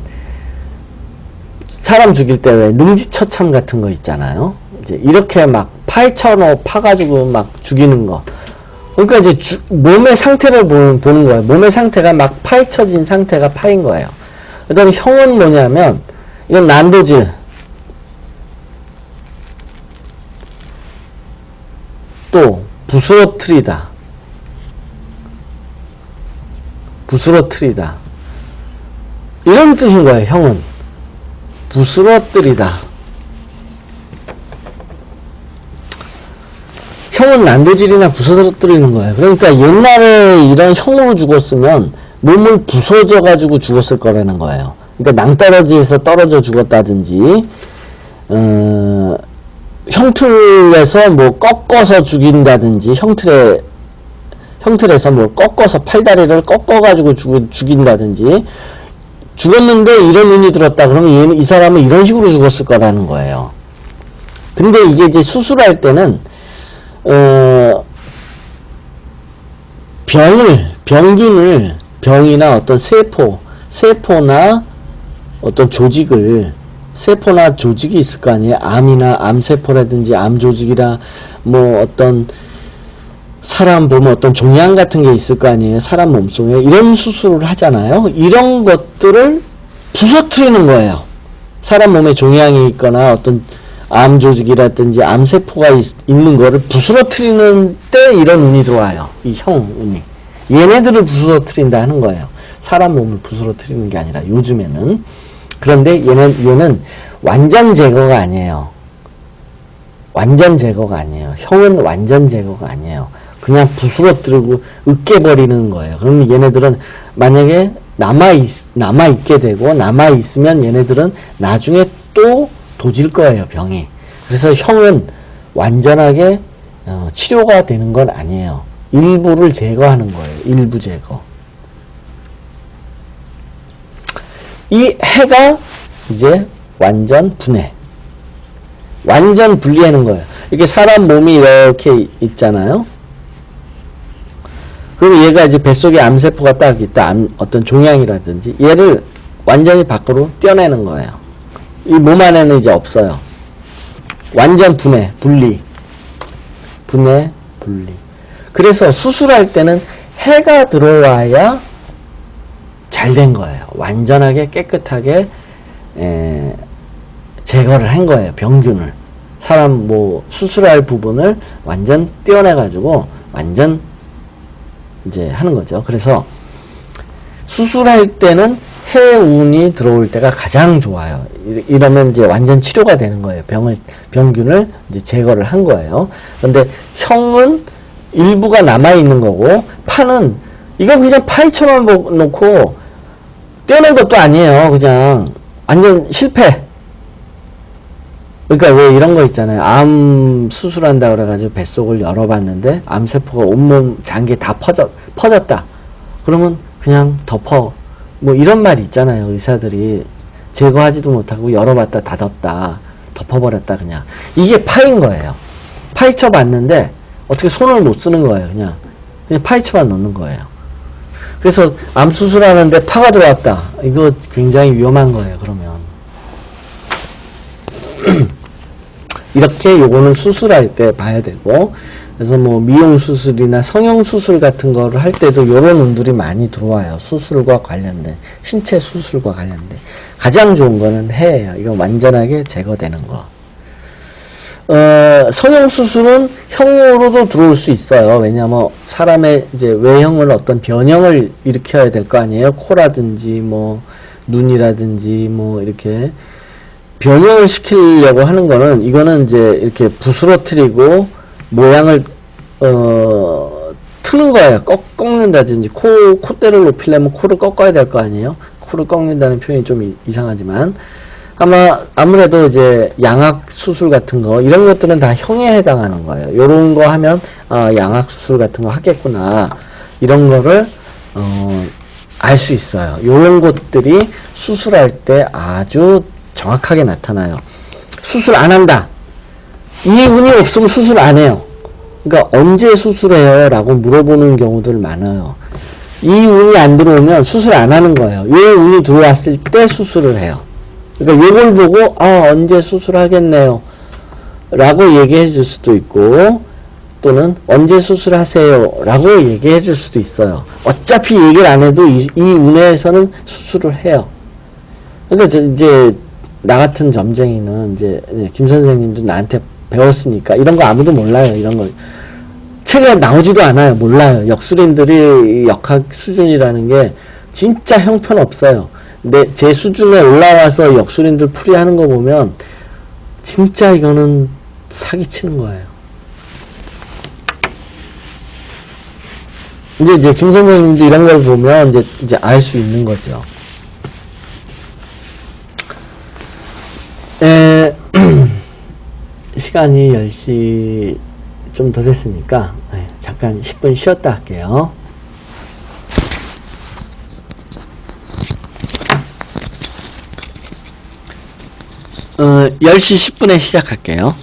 사람 죽일 때 왜 능지처참 같은 거 있잖아요. 이제 이렇게 막 파가지고 막 죽이는 거. 그러니까 이제 몸의 상태를 보는 거예요. 몸의 상태가 막 파헤쳐진 상태가 파인 거예요. 그 다음에 형은 뭐냐면 이건 난도질. 또 부스러뜨리다. 부스러뜨리다. 이런 뜻인 거예요. 형은 부스러뜨리다. 형은 난도질이나 부서뜨리는 거예요. 그러니까 옛날에 이런 형으로 죽었으면 몸을 부서져 가지고 죽었을 거라는 거예요. 그러니까 낭떠러지에서 떨어져 죽었다든지 형틀에서 뭐 꺾어서 죽인다든지 형틀에서 뭐 꺾어서 팔다리를 꺾어 가지고 죽인다든지 죽었는데 이런 운이 들었다 그러면 이 사람은 이런 식으로 죽었을 거라는 거예요. 근데 이게 이제 수술할 때는 병이나 어떤 세포나 어떤 세포나 조직이 있을 거 아니에요. 암이나 암세포라든지 암조직이라 뭐 어떤 사람 보면 어떤 종양 같은 게 있을 거 아니에요. 사람 몸속에 이런 수술을 하잖아요. 이런 것들을 부서뜨리는 거예요. 사람 몸에 종양이 있거나 어떤 암조직이라든지 암세포가 있는 거를 부스러뜨리는 때 이런 운이 들어와요. 이 형운이. 얘네들을 부스러뜨린다 하는 거예요. 사람 몸을 부스러뜨리는 게 아니라 요즘에는. 그런데 얘는 완전 제거가 아니에요. 완전 제거가 아니에요. 형은 완전 제거가 아니에요. 그냥 부스러뜨리고 으깨버리는 거예요. 그러면 얘네들은 만약에 남아있게 되고, 남아있으면 얘네들은 나중에 또 도질 거예요, 병이. 그래서 형은 완전하게 치료가 되는 건 아니에요. 일부를 제거하는 거예요. 일부 제거. 이 해가 이제 완전 분해. 완전 분리하는 거예요. 이렇게 사람 몸이 이렇게 있잖아요. 그럼 얘가 이제 뱃속에 암세포가 딱 있다. 어떤 종양이라든지 얘를 완전히 밖으로 떼어내는 거예요. 이 몸 안에는 이제 없어요. 완전 분해, 분리. 분해, 분리. 그래서 수술할 때는 해가 들어와야 잘 된 거예요. 완전하게 깨끗하게 제거를 한 거예요. 병균을. 사람 뭐 수술할 부분을 완전 떼어내 가지고 완전 이제 하는 거죠. 그래서 수술할 때는 해운이 들어올 때가 가장 좋아요. 이러면 이제 완전 치료가 되는 거예요. 병균을 이제 제거를 한 거예요. 근데 형은 일부가 남아있는 거고, 파는, 이거 그냥 파이처럼 놓고, 떼어낸 것도 아니에요. 그냥, 완전 실패. 그러니까 왜 이런 거 있잖아요. 암 수술한다 그래가지고 뱃속을 열어봤는데, 암세포가 온몸 장기에 다 퍼졌다. 그러면 그냥 덮어. 뭐 이런 말이 있잖아요. 의사들이 제거하지도 못하고 열어봤다 닫았다 덮어버렸다. 그냥 이게 파인 거예요. 파이쳐 봤는데 어떻게 손을 못 쓰는 거예요. 그냥 파이쳐만 놓는 거예요. 그래서 암 수술하는데 파가 들어왔다. 이거 굉장히 위험한 거예요. 그러면 이렇게 요거는 수술할 때 봐야 되고, 그래서 뭐 미용 수술이나 성형 수술 같은 거를 할 때도 요런 운들이 많이 들어와요. 수술과 관련된, 신체 수술과 관련된. 가장 좋은 거는 해예요. 이거 완전하게 제거되는 거. 성형 수술은 형으로도 들어올 수 있어요. 왜냐면 사람의 이제 외형을 어떤 변형을 일으켜야 될 거 아니에요. 코라든지 뭐 눈이라든지 뭐 이렇게 변형을 시키려고 하는 거는, 이거는 이제 이렇게 부스러뜨리고 모양을 트는 거예요. 꺾는다든지 콧대를 높이려면 코를 꺾어야 될 거 아니에요. 코를 꺾는다는 표현이 좀 이상하지만, 아무래도 이제 양악 수술 같은 거, 이런 것들은 다 형에 해당하는 거예요. 요런 거 하면 양악 수술 같은 거 하겠구나, 이런 거를 알 수 있어요. 요런 것들이 수술할 때 아주 정확하게 나타나요. 수술 안 한다, 이 운이 없으면 수술 안 해요. 그러니까 언제 수술해요? 라고 물어보는 경우들 많아요. 이 운이 안 들어오면 수술 안 하는 거예요. 요 운이 들어왔을 때 수술을 해요. 그러니까 요걸 보고 언제 수술하겠네요 라고 얘기해 줄 수도 있고, 또는 언제 수술하세요 라고 얘기해 줄 수도 있어요. 어차피 얘기를 안 해도 이 운에서는 수술을 해요. 그러니까 이제 나 같은 점쟁이는 이제 김 선생님도 나한테 배웠으니까 이런 거 아무도 몰라요. 이런 거 책에 나오지도 않아요. 몰라요. 역술인들이 역학 수준이라는 게 진짜 형편없어요. 근데 제 수준에 올라와서 역술인들 풀이하는 거 보면 진짜 이거는 사기치는 거예요. 이제 김 선생님도 이런 걸 보면 이제 알 수 있는 거죠. 시간이 10시 좀 더 됐으니까 잠깐 10분 쉬었다 할게요. 10시 10분에 시작할게요.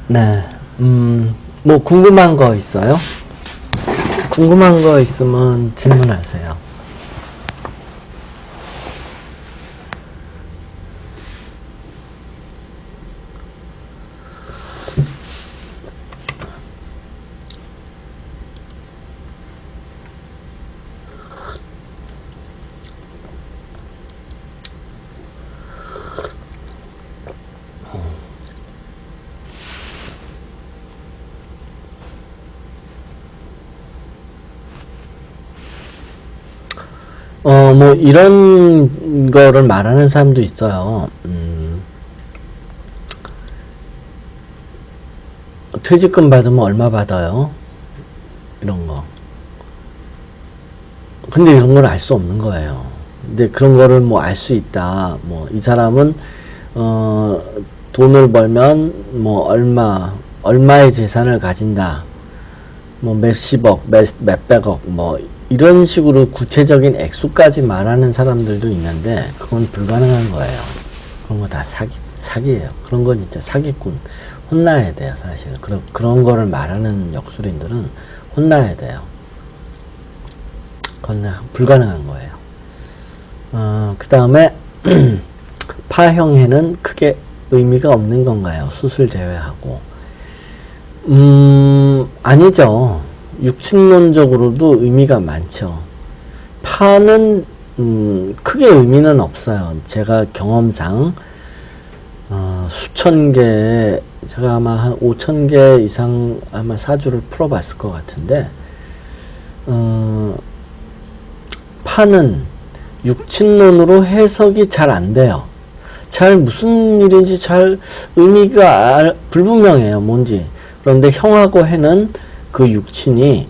네, 뭐 궁금한 거 있어요? 궁금한 거 있으면 질문하세요. 뭐, 이런 거를 말하는 사람도 있어요. 퇴직금 받으면 얼마 받아요? 이런 거. 근데 이런 걸 알 수 없는 거예요. 근데 그런 거를 뭐 알 수 있다. 뭐, 이 사람은, 돈을 벌면, 뭐, 얼마의 재산을 가진다. 뭐, 몇십억, 몇백억, 뭐, 이런 식으로 구체적인 액수까지 말하는 사람들도 있는데 그건 불가능한 거예요. 그런 거 다 사기예요. 그런 건 진짜 사기꾼. 혼나야 돼요, 사실. 그런 거를 말하는 역술인들은 혼나야 돼요. 그건 불가능한 거예요. 그 다음에 파형해는 크게 의미가 없는 건가요? 수술 제외하고. 아니죠. 육친론적으로도 의미가 많죠. 파는 크게 의미는 없어요. 제가 경험상 수천 개, 제가 아마 한 5천 개 이상 아마 사주를 풀어봤을 것 같은데 파는 육친론으로 해석이 잘 안 돼요. 잘 무슨 일인지 잘 의미가 불분명해요. 뭔지. 그런데 형하고 해는 그 육친이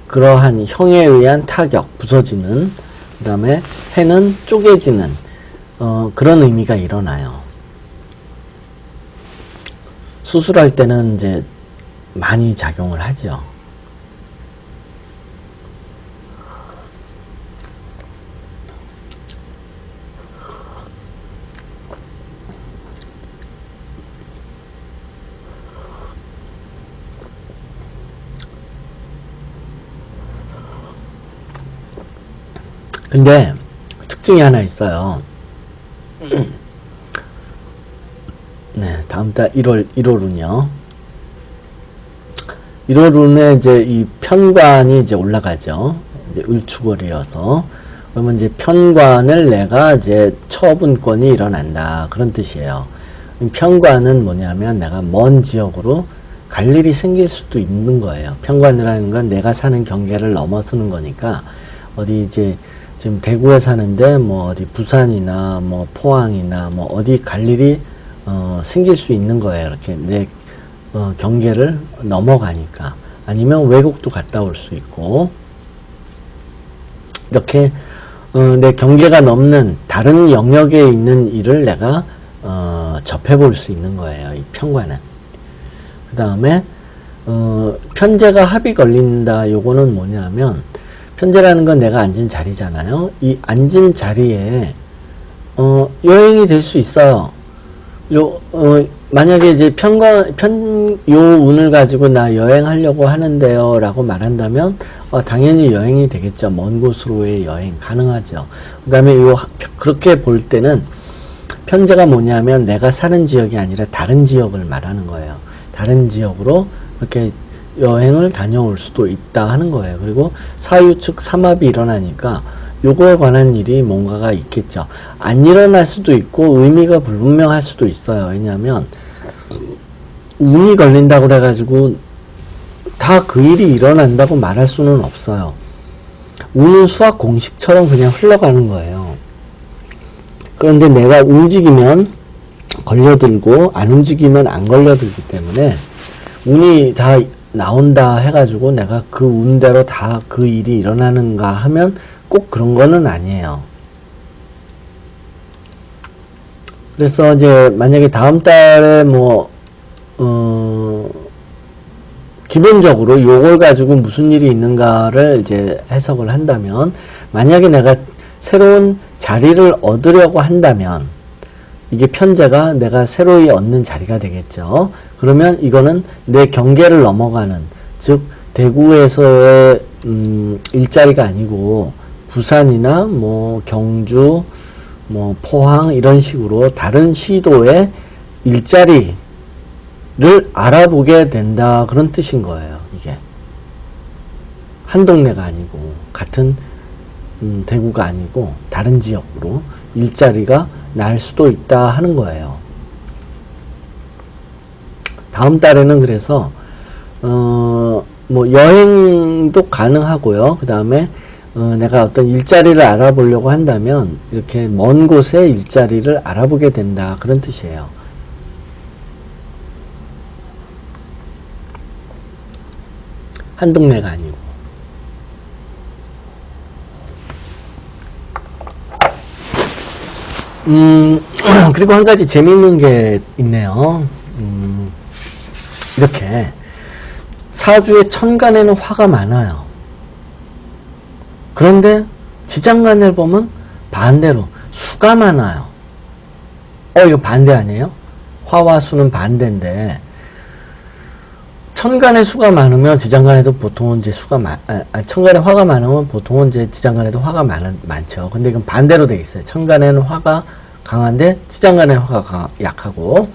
그러한 형에 의한 타격, 부서지는, 그 다음에 해는 쪼개지는 그런 의미가 일어나요. 수술할 때는 이제 많이 작용을 하죠. 근데 특징이 하나 있어요. 네, 다음 달 1월운이요. 1월운에 이제 이 편관이 이제 올라가죠. 이제 을축월이어서. 그러면 이제 편관을 내가 이제 처분권이 일어난다. 그런 뜻이에요. 편관은 뭐냐면 내가 먼 지역으로 갈 일이 생길 수도 있는 거예요. 편관이라는 건 내가 사는 경계를 넘어서는 거니까 어디 이제 지금 대구에 사는데 뭐 어디 부산이나 뭐 포항이나 뭐 어디 갈 일이 생길 수 있는 거예요. 이렇게 내 경계를 넘어가니까. 아니면 외국도 갔다 올 수 있고 이렇게 내 경계가 넘는 다른 영역에 있는 일을 내가 접해볼 수 있는 거예요. 이 편관은. 그 다음에 편제가 합이 걸린다. 요거는 뭐냐면 편제라는 건 내가 앉은 자리잖아요. 이 앉은 자리에 여행이 될 수 있어요. 만약에 이제 요 운을 가지고 나 여행하려고 하는데요 라고 말한다면 당연히 여행이 되겠죠. 먼 곳으로의 여행 가능하죠. 그 다음에 그렇게 볼 때는 편제가 뭐냐면 내가 사는 지역이 아니라 다른 지역을 말하는 거예요. 다른 지역으로 이렇게 여행을 다녀올 수도 있다 하는 거예요. 그리고 사유축 삼합이 일어나니까 요거에 관한 일이 뭔가가 있겠죠. 안 일어날 수도 있고 의미가 불분명할 수도 있어요. 왜냐하면 운이 걸린다고 그래가지고 다 그 일이 일어난다고 말할 수는 없어요. 운은 수학 공식처럼 그냥 흘러가는 거예요. 그런데 내가 움직이면 걸려들고 안 움직이면 안 걸려들기 때문에 운이 다 나온다 해가지고 내가 그 운대로 다 그 일이 일어나는가 하면 꼭 그런 거는 아니에요. 그래서 이제 만약에 다음 달에 뭐 기본적으로 요걸 가지고 무슨 일이 있는가를 이제 해석을 한다면 만약에 내가 새로운 자리를 얻으려고 한다면 이게 편제가 내가 새로이 얻는 자리가 되겠죠. 그러면 이거는 내 경계를 넘어가는, 즉 대구에서의 일자리가 아니고 부산이나 뭐 경주, 뭐 포항 이런 식으로 다른 시도의 일자리를 알아보게 된다, 그런 뜻인 거예요. 이게 한 동네가 아니고 같은 대구가 아니고 다른 지역으로 일자리가 날 수도 있다 하는 거예요. 다음 달에는 그래서 뭐 여행도 가능하고요. 그 다음에 내가 어떤 일자리를 알아보려고 한다면 이렇게 먼 곳에 일자리를 알아보게 된다, 그런 뜻이에요. 한 동네가 아니고. 그리고 한 가지 재미있는 게 있네요. 이렇게 사주의 천간에는 화가 많아요. 그런데 지장간을 보면 반대로 수가 많아요. 이거 반대 아니에요? 화와 수는 반대인데, 천간에 수가 많으면 지장간에도 보통은 이제 천간에 화가 많으면 보통은 이제 지장간에도 화가 많죠. 근데 이건 반대로 돼 있어요. 천간에는 화가 강한데 지장간에는 화가 약하고,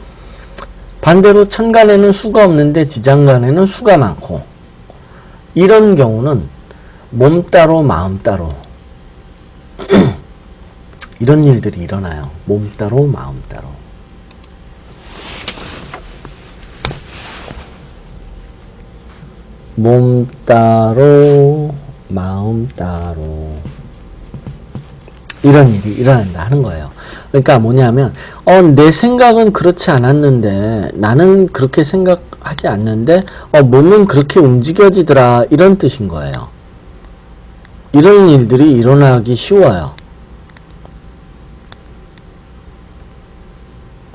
반대로 천간에는 수가 없는데 지장간에는 수가 많고, 이런 경우는 몸 따로 마음 따로 이런 일들이 일어나요. 몸 따로 마음 따로. 몸 따로 마음 따로 이런 일이 일어난다 하는 거예요. 그러니까 뭐냐면 내 생각은 그렇지 않았는데, 나는 그렇게 생각하지 않는데 몸은 그렇게 움직여지더라, 이런 뜻인 거예요. 이런 일들이 일어나기 쉬워요.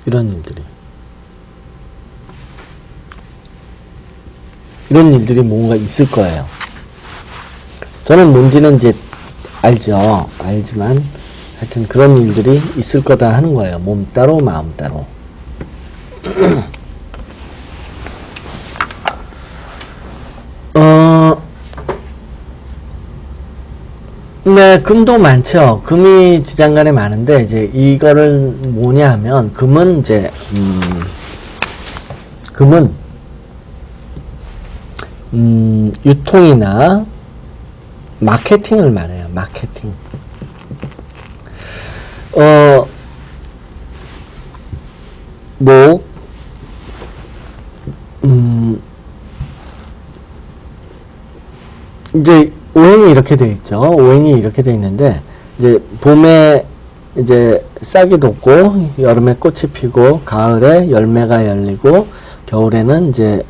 이런 일들이 뭔가 있을 거예요. 저는 뭔지는 이제 알지만 하여튼 그런 일들이 있을 거다 하는 거예요. 몸 따로 마음 따로. 네, 금도 많죠. 금이 지장간에 많은데, 이제 이거를 뭐냐 하면, 금은 이제 유통이나 마케팅을 말해요. 마케팅. 이제 오행이 이렇게 돼 있죠. 오행이 이렇게 돼 있는데, 이제 봄에 이제 싹이 돋고, 여름에 꽃이 피고, 가을에 열매가 열리고, 겨울에는 이제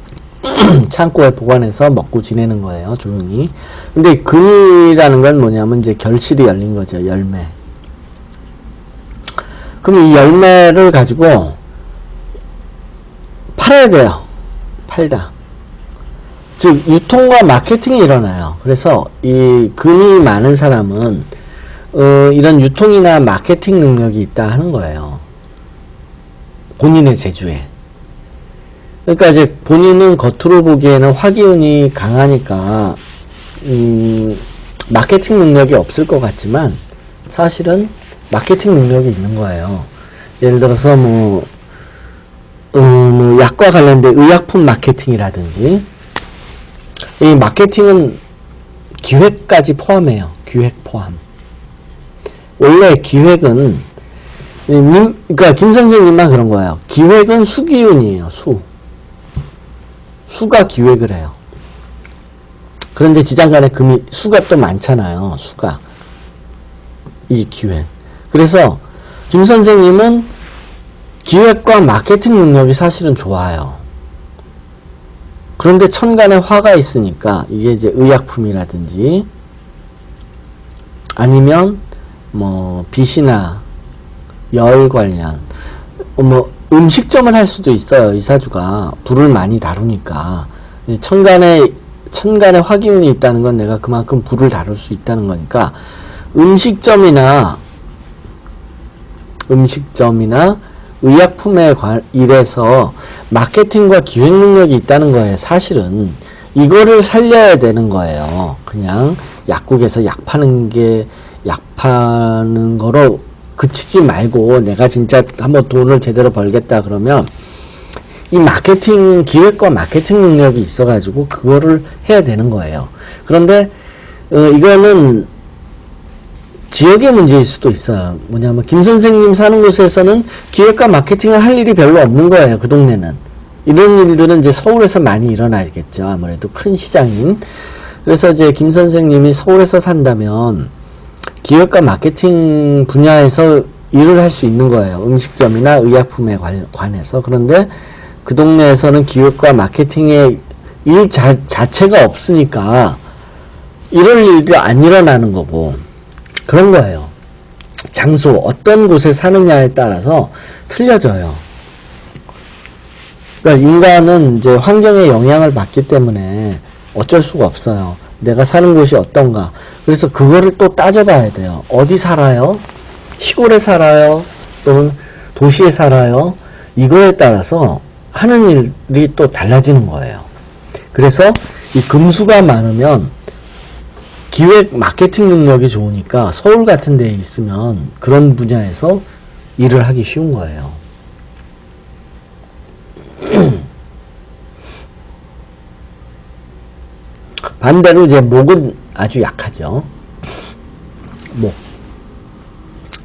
창고에 보관해서 먹고 지내는 거예요, 조용히. 근데 금이라는 건 뭐냐면 이제 결실이 열린 거죠, 열매. 그럼 이 열매를 가지고 팔아야 돼요. 팔다. 즉 유통과 마케팅이 일어나요. 그래서 이 금이 많은 사람은 이런 유통이나 마케팅 능력이 있다 하는 거예요. 본인의 재주에. 그러니까 이제 본인은 겉으로 보기에는 화기운이 강하니까 마케팅 능력이 없을 것 같지만 사실은 마케팅 능력이 있는 거예요. 예를 들어서 뭐 약과 관련된 의약품 마케팅이라든지, 이 마케팅은 기획까지 포함해요. 기획 포함. 원래 기획은 그러니까 김 선생님만 그런 거예요. 기획은 수기운이에요. 수가 기획을 해요. 그런데 지장간에 금이 수가 또 많잖아요. 수가. 이 기획. 그래서 김 선생님은 기획과 마케팅 능력이 사실은 좋아요. 그런데 천간에 화가 있으니까 이게 이제 의약품이라든지 아니면 뭐 빛이나 열 관련 뭐 음식점을 할 수도 있어요. 이 사주가 불을 많이 다루니까. 천간에 화기운이 있다는 건 내가 그만큼 불을 다룰 수 있다는 거니까 음식점이나 의약품에 일해서 마케팅과 기획 능력이 있다는 거예요. 사실은 이거를 살려야 되는 거예요. 그냥 약국에서 약 파는 거로 그치지 말고 내가 진짜 한번 돈을 제대로 벌겠다 그러면 이 마케팅, 기획과 마케팅 능력이 있어가지고 그거를 해야 되는 거예요. 그런데 이거는 지역의 문제일 수도 있어요. 뭐냐면 김 선생님 사는 곳에서는 기획과 마케팅을 할 일이 별로 없는 거예요. 그 동네는. 이런 일들은 이제 서울에서 많이 일어나겠죠. 아무래도 큰 시장인. 그래서 이제 김 선생님이 서울에서 산다면 기획과 마케팅 분야에서 일을 할 수 있는 거예요. 음식점이나 의약품에 관해서. 그런데 그 동네에서는 기획과 마케팅의 일 자체가 없으니까 이럴 일도 안 일어나는 거고 그런 거예요. 장소, 어떤 곳에 사느냐에 따라서 틀려져요. 그러니까 인간은 이제 환경의 영향을 받기 때문에 어쩔 수가 없어요. 내가 사는 곳이 어떤가. 그래서 그거를 또 따져봐야 돼요. 어디 살아요? 시골에 살아요? 또는 도시에 살아요? 이거에 따라서 하는 일이 또 달라지는 거예요. 그래서 이 금수가 많으면 기획 마케팅 능력이 좋으니까 서울 같은 데에 있으면 그런 분야에서 일을 하기 쉬운 거예요. 반대로 이제 목은 아주 약하죠.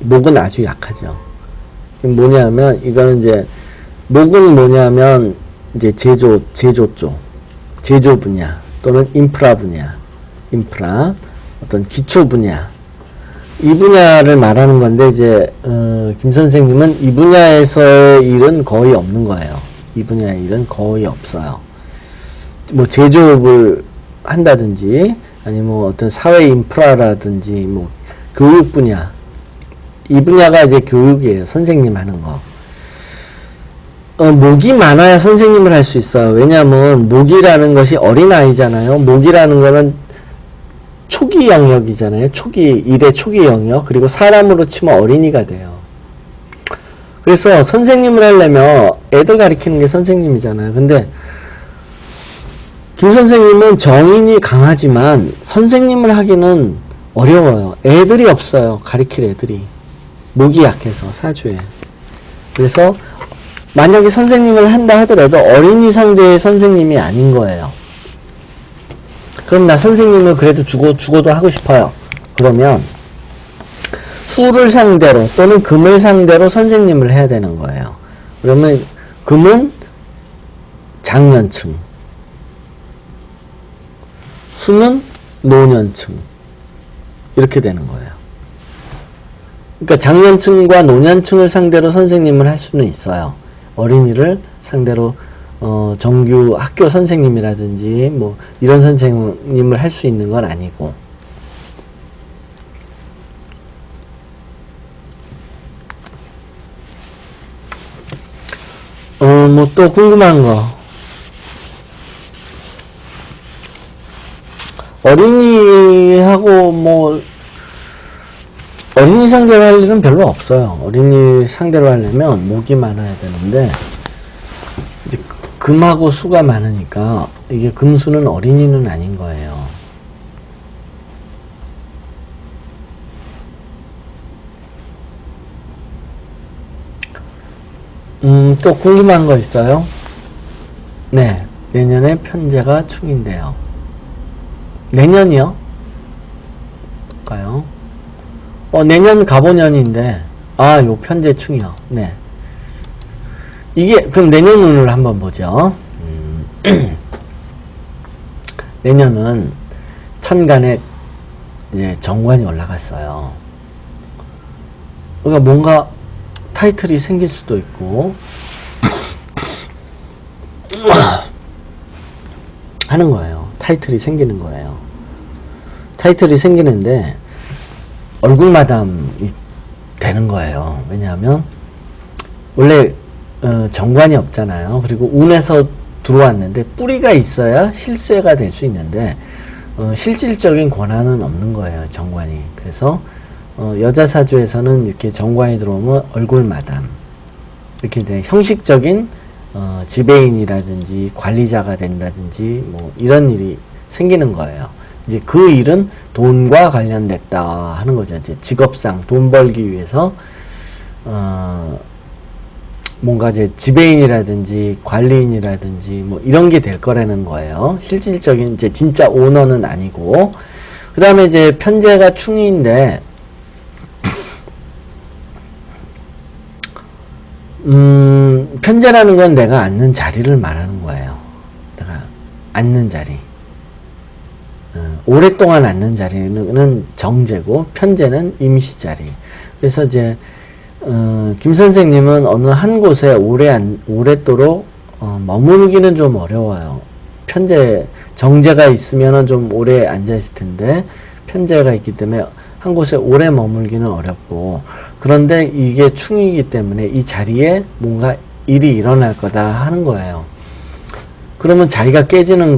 목은 아주 약하죠. 뭐냐면 이거는 이제 목은 뭐냐면 이제 제조 분야 또는 인프라 어떤 기초 분야 이 분야를 말하는 건데 이제 김 선생님은 이 분야에서의 일은 거의 없는 거예요. 이 분야의 일은 거의 없어요. 뭐 제조업을 한다든지 아니면 뭐 어떤 사회 인프라라든지 뭐 교육 분야 이 분야가 이제 교육이에요. 선생님 하는 거. 목이 많아야 선생님을 할 수 있어요. 왜냐하면 목이라는 것이 어린아이잖아요. 목이라는 거는 초기 영역이잖아요. 일의 초기 영역. 그리고 사람으로 치면 어린이가 돼요. 그래서 선생님을 하려면 애들 가르치는 게 선생님이잖아요. 근데 김 선생님은 정인이 강하지만 선생님을 하기는 어려워요. 애들이 없어요. 가르칠 애들이. 목이 약해서 사주에. 그래서 만약에 선생님을 한다 하더라도 어린이 상대의 선생님이 아닌 거예요. 그럼 나 선생님을 그래도 죽어도 하고 싶어요. 그러면 수를 상대로 또는 금을 상대로 선생님을 해야 되는 거예요. 그러면 금은 장년층, 수는 노년층 이렇게 되는 거예요. 그러니까 장년층과 노년층을 상대로 선생님을 할 수는 있어요. 어린이를 상대로 정규 학교 선생님이라든지 뭐 이런 선생님을 할 수 있는 건 아니고 뭐 또 궁금한 거 어린이하고 뭐 어린이 상대로 할 일은 별로 없어요. 어린이 상대로 하려면 목이 많아야 되는데 이제 금하고 수가 많으니까 이게 금수는 어린이는 아닌 거예요. 또 궁금한 거 있어요? 네, 내년에 편제가 충인데요. 내년이요? 볼까요? 내년 갑오년인데, 요 편제충이요. 네. 이게, 그럼 내년 운을 한번 보죠. 내년은 천간에 이제 정관이 올라갔어요. 그러니까 뭔가 타이틀이 생길 수도 있고, 하는 거예요. 타이틀이 생기는 거예요. 타이틀이 생기는데, 얼굴마담이 되는 거예요. 왜냐하면 원래 정관이 없잖아요. 그리고 운에서 들어왔는데 뿌리가 있어야 실세가 될 수 있는데 실질적인 권한은 없는 거예요. 정관이. 그래서 여자 사주에서는 이렇게 정관이 들어오면 얼굴마담 이렇게 돼 형식적인 지배인이라든지 관리자가 된다든지 뭐 이런 일이 생기는 거예요. 이제 그 일은 돈과 관련됐다 하는 거죠. 이제 직업상 돈 벌기 위해서 뭔가 이제 지배인이라든지 관리인이라든지 뭐 이런 게 될 거라는 거예요. 실질적인 이제 진짜 오너는 아니고. 그 다음에 이제 편제가 충인데 편제라는 건 내가 앉는 자리를 말하는 거예요. 내가 앉는 자리. 오랫동안 앉는 자리는 정제고 편제는 임시자리. 그래서 이제 김 선생님은 어느 한 곳에 오랫도록 머무르기는 좀 어려워요. 정제가 있으면은 좀 오래 앉아 있을 텐데 편제가 있기 때문에 한 곳에 오래 머물기는 어렵고, 그런데 이게 충이기 때문에 이 자리에 뭔가 일이 일어날 거다 하는 거예요. 그러면 자리가 깨지는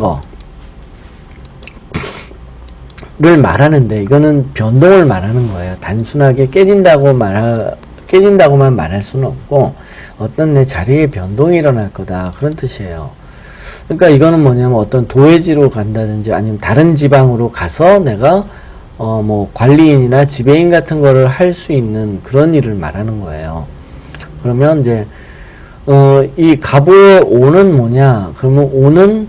거를 말하는데 이거는 변동을 말하는 거예요. 단순하게 깨진다고만 말할 수는 없고 어떤 내 자리에 변동이 일어날 거다 그런 뜻이에요. 그러니까 이거는 뭐냐면 어떤 도회지로 간다든지 아니면 다른 지방으로 가서 내가 뭐 관리인이나 지배인 같은 거를 할 수 있는 그런 일을 말하는 거예요. 그러면 이제 이 갑오의 오는 뭐냐? 그러면 오는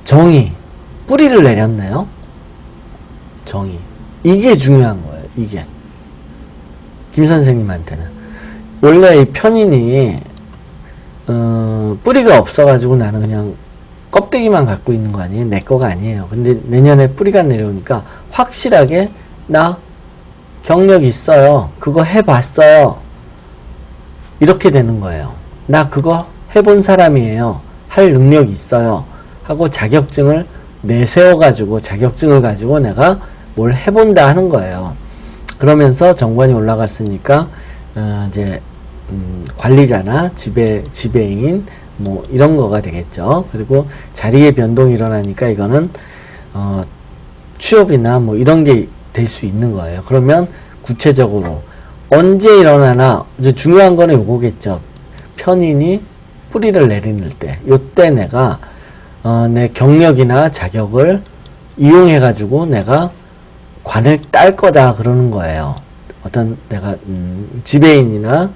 정의, 뿌리를 내렸네요. 정의. 이게 중요한 거예요. 이게. 김 선생님한테는. 원래 이 편인이 뿌리가 없어가지고 나는 그냥 껍데기만 갖고 있는 거 아니에요? 내 거가 아니에요. 근데 내년에 뿌리가 내려오니까 확실하게 나 경력 있어요. 그거 해봤어요. 이렇게 되는 거예요. 나 그거 해본 사람이에요. 할 능력이 있어요. 하고 자격증을 내세워가지고 자격증을 가지고 내가 뭘 해본다 하는 거예요. 그러면서 정관이 올라갔으니까 이제 관리자나 지배인 뭐 이런 거가 되겠죠. 그리고 자리의 변동이 일어나니까 이거는 취업이나 뭐 이런 게 될 수 있는 거예요. 그러면 구체적으로 언제 일어나나 이제 중요한 거는 요거겠죠. 편인이 뿌리를 내리는 때, 요때 내가 내 경력이나 자격을 이용해 가지고 내가 관을 딸 거다 그러는 거예요. 어떤 내가 지배인이나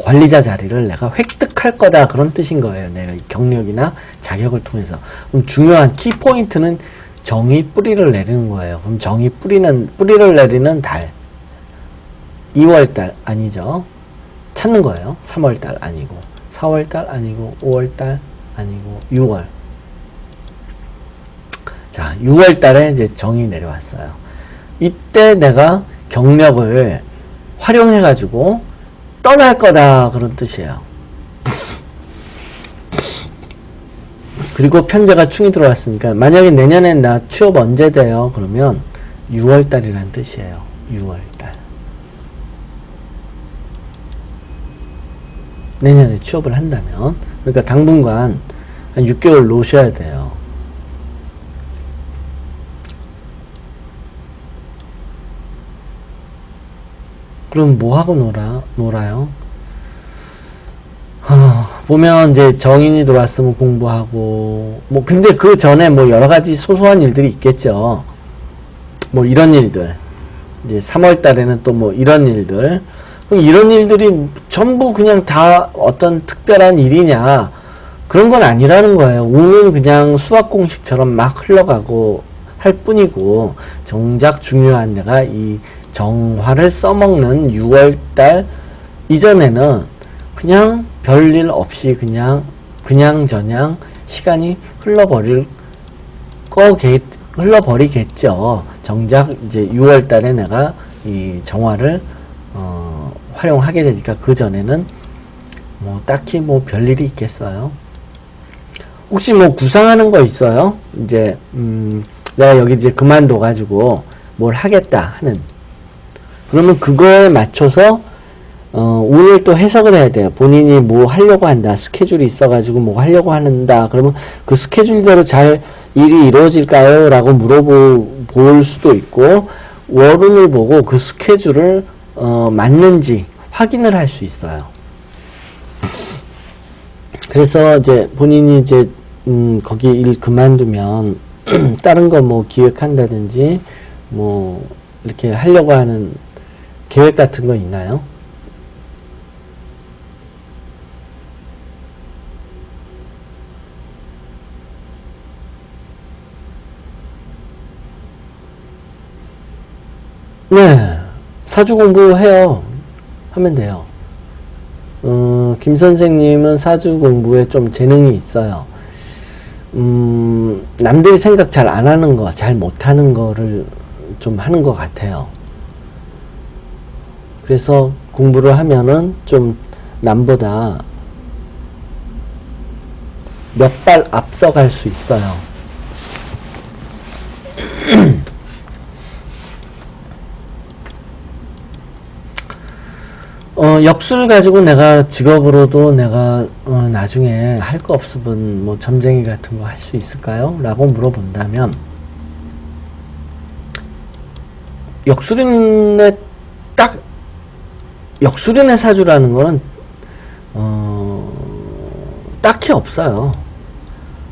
관리자 자리를 내가 획득할 거다 그런 뜻인 거예요. 내가 경력이나 자격을 통해서. 그럼 중요한 키포인트는 정이 뿌리를 내리는 거예요. 그럼 정이 뿌리를 내리는 달. 2월달 아니죠. 찾는 거예요. 3월달 아니고 4월달 아니고 5월달 아니고 6월. 자, 6월달에 이제 정이 내려왔어요. 이때 내가 경력을 활용해 가지고 떠날 거다 그런 뜻이에요. 그리고 편제가 충이 들어왔으니까 만약에 내년에 나 취업 언제 돼요? 그러면 6월달이라는 뜻이에요. 6월달. 내년에 취업을 한다면. 그러니까 당분간 한 6개월 놓으셔야 돼요. 그럼 뭐 하고 놀아요? 보면 이제 정인이 들어왔으면 공부하고 뭐 근데 그 전에 뭐 여러 가지 소소한 일들이 있겠죠. 뭐 이런 일들. 이제 3월 달에는 또 뭐 이런 일들. 그럼 이런 일들이 전부 그냥 다 어떤 특별한 일이냐? 그런 건 아니라는 거예요. 오는 그냥 수학 공식처럼 막 흘러가고 할 뿐이고 정작 중요한 데가 이 정화를 써먹는 6월달 이전에는 그냥 별일 없이 그냥 저냥 시간이 흘러버리겠죠. 정작 이제 6월달에 내가 이 정화를 활용하게 되니까 그 전에는 뭐 딱히 뭐 별일이 있겠어요. 혹시 뭐 구상하는 거 있어요? 이제 내가 여기 이제 그만둬 가지고 뭘 하겠다 하는. 그러면 그거에 맞춰서 오늘 또 해석을 해야 돼요. 본인이 뭐 하려고 한다. 스케줄이 있어가지고 뭐 하려고 하는다. 그러면 그 스케줄대로 잘 일이 이루어질까요? 라고 물어볼 수도 있고, 월운을 보고 그 스케줄을 맞는지 확인을 할 수 있어요. 그래서 이제 본인이 이제 거기 일 그만두면 다른 거 뭐 기획한다든지 뭐 이렇게 하려고 하는 계획 같은 거 있나요? 네, 사주 공부해요. 하면 돼요. 김 선생님은 사주 공부에 좀 재능이 있어요. 남들이 생각 잘 안 하는 거, 잘 못하는 거를 좀 하는 것 같아요. 그래서 공부를 하면은 좀 남보다 몇 발 앞서갈 수 있어요. 역술 가지고 내가 직업으로도 내가 나중에 할 거 없으면 뭐 점쟁이 같은 거 할 수 있을까요? 라고 물어본다면 역술인의 역술인의 사주라는 거는 딱히 없어요.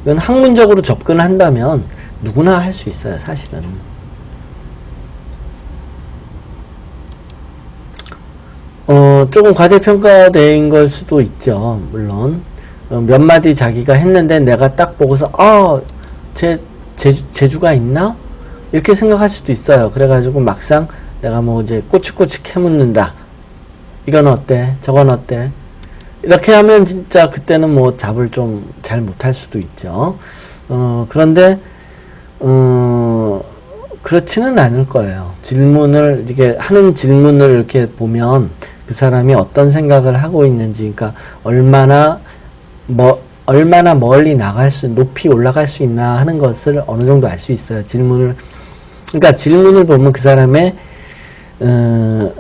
이건 학문적으로 접근한다면 누구나 할 수 있어요, 사실은. 조금 과대평가된 걸 수도 있죠. 물론 몇 마디 자기가 했는데 내가 딱 보고서 재주가 있나? 이렇게 생각할 수도 있어요. 그래가지고 막상 내가 뭐 이제 꼬치꼬치 캐묻는다. 이건 어때? 저건 어때? 이렇게 하면 진짜 그때는 뭐 잡을 좀 잘 못할 수도 있죠. 그런데 그렇지는 않을 거예요. 질문을 이게 하는 질문을 이렇게 보면 그 사람이 어떤 생각을 하고 있는지, 그러니까 얼마나 멀리 높이 올라갈 수 있나 하는 것을 어느 정도 알 수 있어요. 그러니까 질문을 보면 그 사람의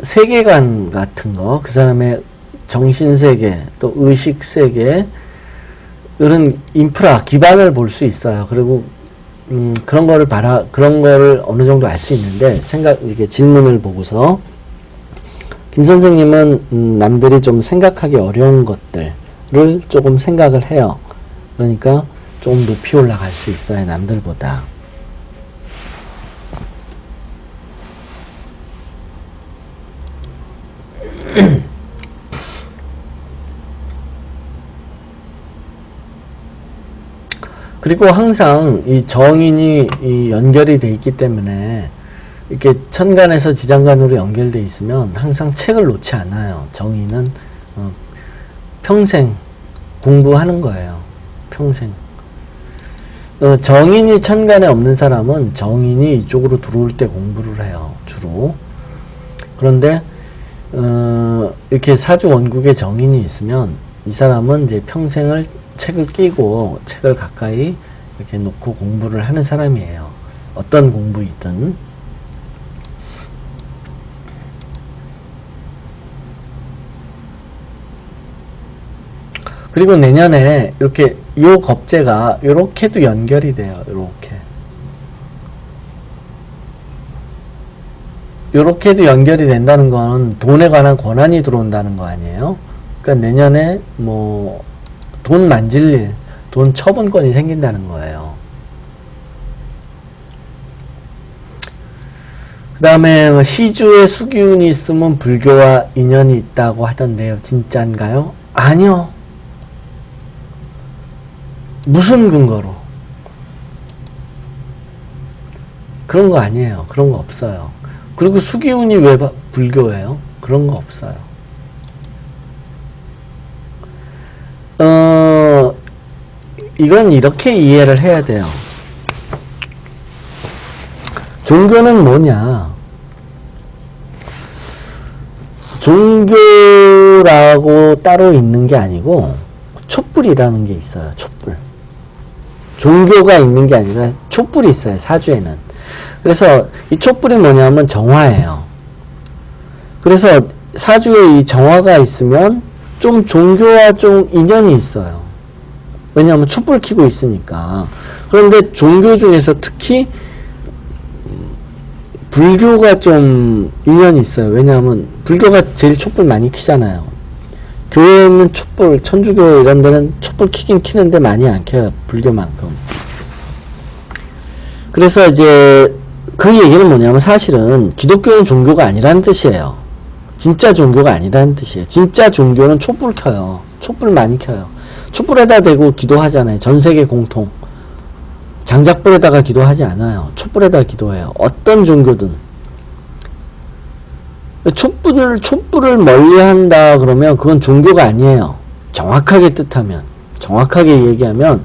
세계관 같은 거, 그 사람의 정신세계, 또 의식세계, 이런 인프라, 기반을 볼 수 있어요. 그리고 그런 거를 어느 정도 알 수 있는데, 이게 질문을 보고서 김 선생님은 남들이 좀 생각하기 어려운 것들을 조금 생각을 해요. 그러니까 좀 높이 올라갈 수 있어요, 남들보다. 그리고 항상 이 정인이 연결이 돼 있기 때문에 이렇게 천간에서 지장간으로 연결돼 있으면 항상 책을 놓지 않아요. 정인은 평생 공부하는 거예요. 평생. 정인이 천간에 없는 사람은 정인이 이쪽으로 들어올 때 공부를 해요. 주로. 그런데 이렇게 사주 원국에 정인이 있으면 이 사람은 이제 평생을 책을 끼고 책을 가까이 이렇게 놓고 공부를 하는 사람이에요. 어떤 공부이든. 그리고 내년에 이렇게 요 겁재가 요렇게도 연결이 돼요. 요렇게도 연결이 된다는 건 돈에 관한 권한이 들어온다는 거 아니에요? 그러니까 내년에 뭐 돈 만질 일, 돈 처분권이 생긴다는 거예요. 그 다음에 시주에 수기운이 있으면 불교와 인연이 있다고 하던데요. 진짜인가요? 아니요. 무슨 근거로? 그런 거 아니에요. 그런 거 없어요. 그리고 수기운이 왜 불교예요? 그런 거 없어요. 이건 이렇게 이해를 해야 돼요. 종교는 뭐냐? 종교라고 따로 있는 게 아니고 촛불이라는 게 있어요. 촛불. 종교가 있는 게 아니라 촛불이 있어요. 사주에는. 그래서 이 촛불이 뭐냐면 정화예요. 그래서 사주에 이 정화가 있으면 좀 종교와 좀 인연이 있어요. 왜냐하면 촛불 켜고 있으니까. 그런데 종교 중에서 특히 불교가 좀 인연이 있어요. 왜냐하면 불교가 제일 촛불 많이 켜잖아요. 교회는 촛불, 천주교 이런 데는 촛불 켜긴 켜는데 많이 안 켜요. 불교만큼. 그래서 이제 그 얘기는 뭐냐면 사실은 기독교는 종교가 아니라는 뜻이에요. 진짜 종교가 아니라는 뜻이에요. 진짜 종교는 촛불 켜요. 촛불 많이 켜요. 촛불에다 대고 기도하잖아요. 전 세계 공통. 장작불에다가 기도하지 않아요. 촛불에다가 기도해요. 어떤 종교든. 촛불을 멀리한다 그러면 그건 종교가 아니에요. 정확하게 뜻하면, 정확하게 얘기하면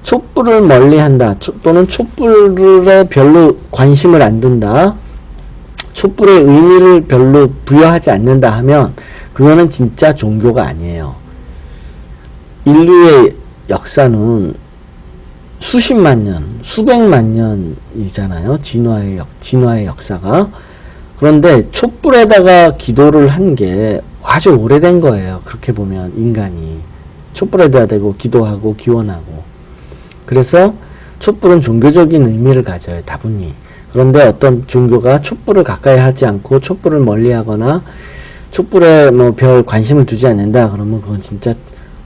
촛불을 멀리한다 또는 촛불에 별로 관심을 안 둔다, 촛불의 의미를 별로 부여하지 않는다 하면 그거는 진짜 종교가 아니에요. 인류의 역사는 수십만 년, 수백만 년이잖아요. 진화의 역사가. 그런데 촛불에다가 기도를 한 게 아주 오래된 거예요. 그렇게 보면 인간이 촛불에다 대고 기도하고 기원하고. 그래서 촛불은 종교적인 의미를 가져요. 다분히. 그런데 어떤 종교가 촛불을 가까이 하지 않고 촛불을 멀리하거나 촛불에 뭐 별 관심을 두지 않는다 그러면 그건 진짜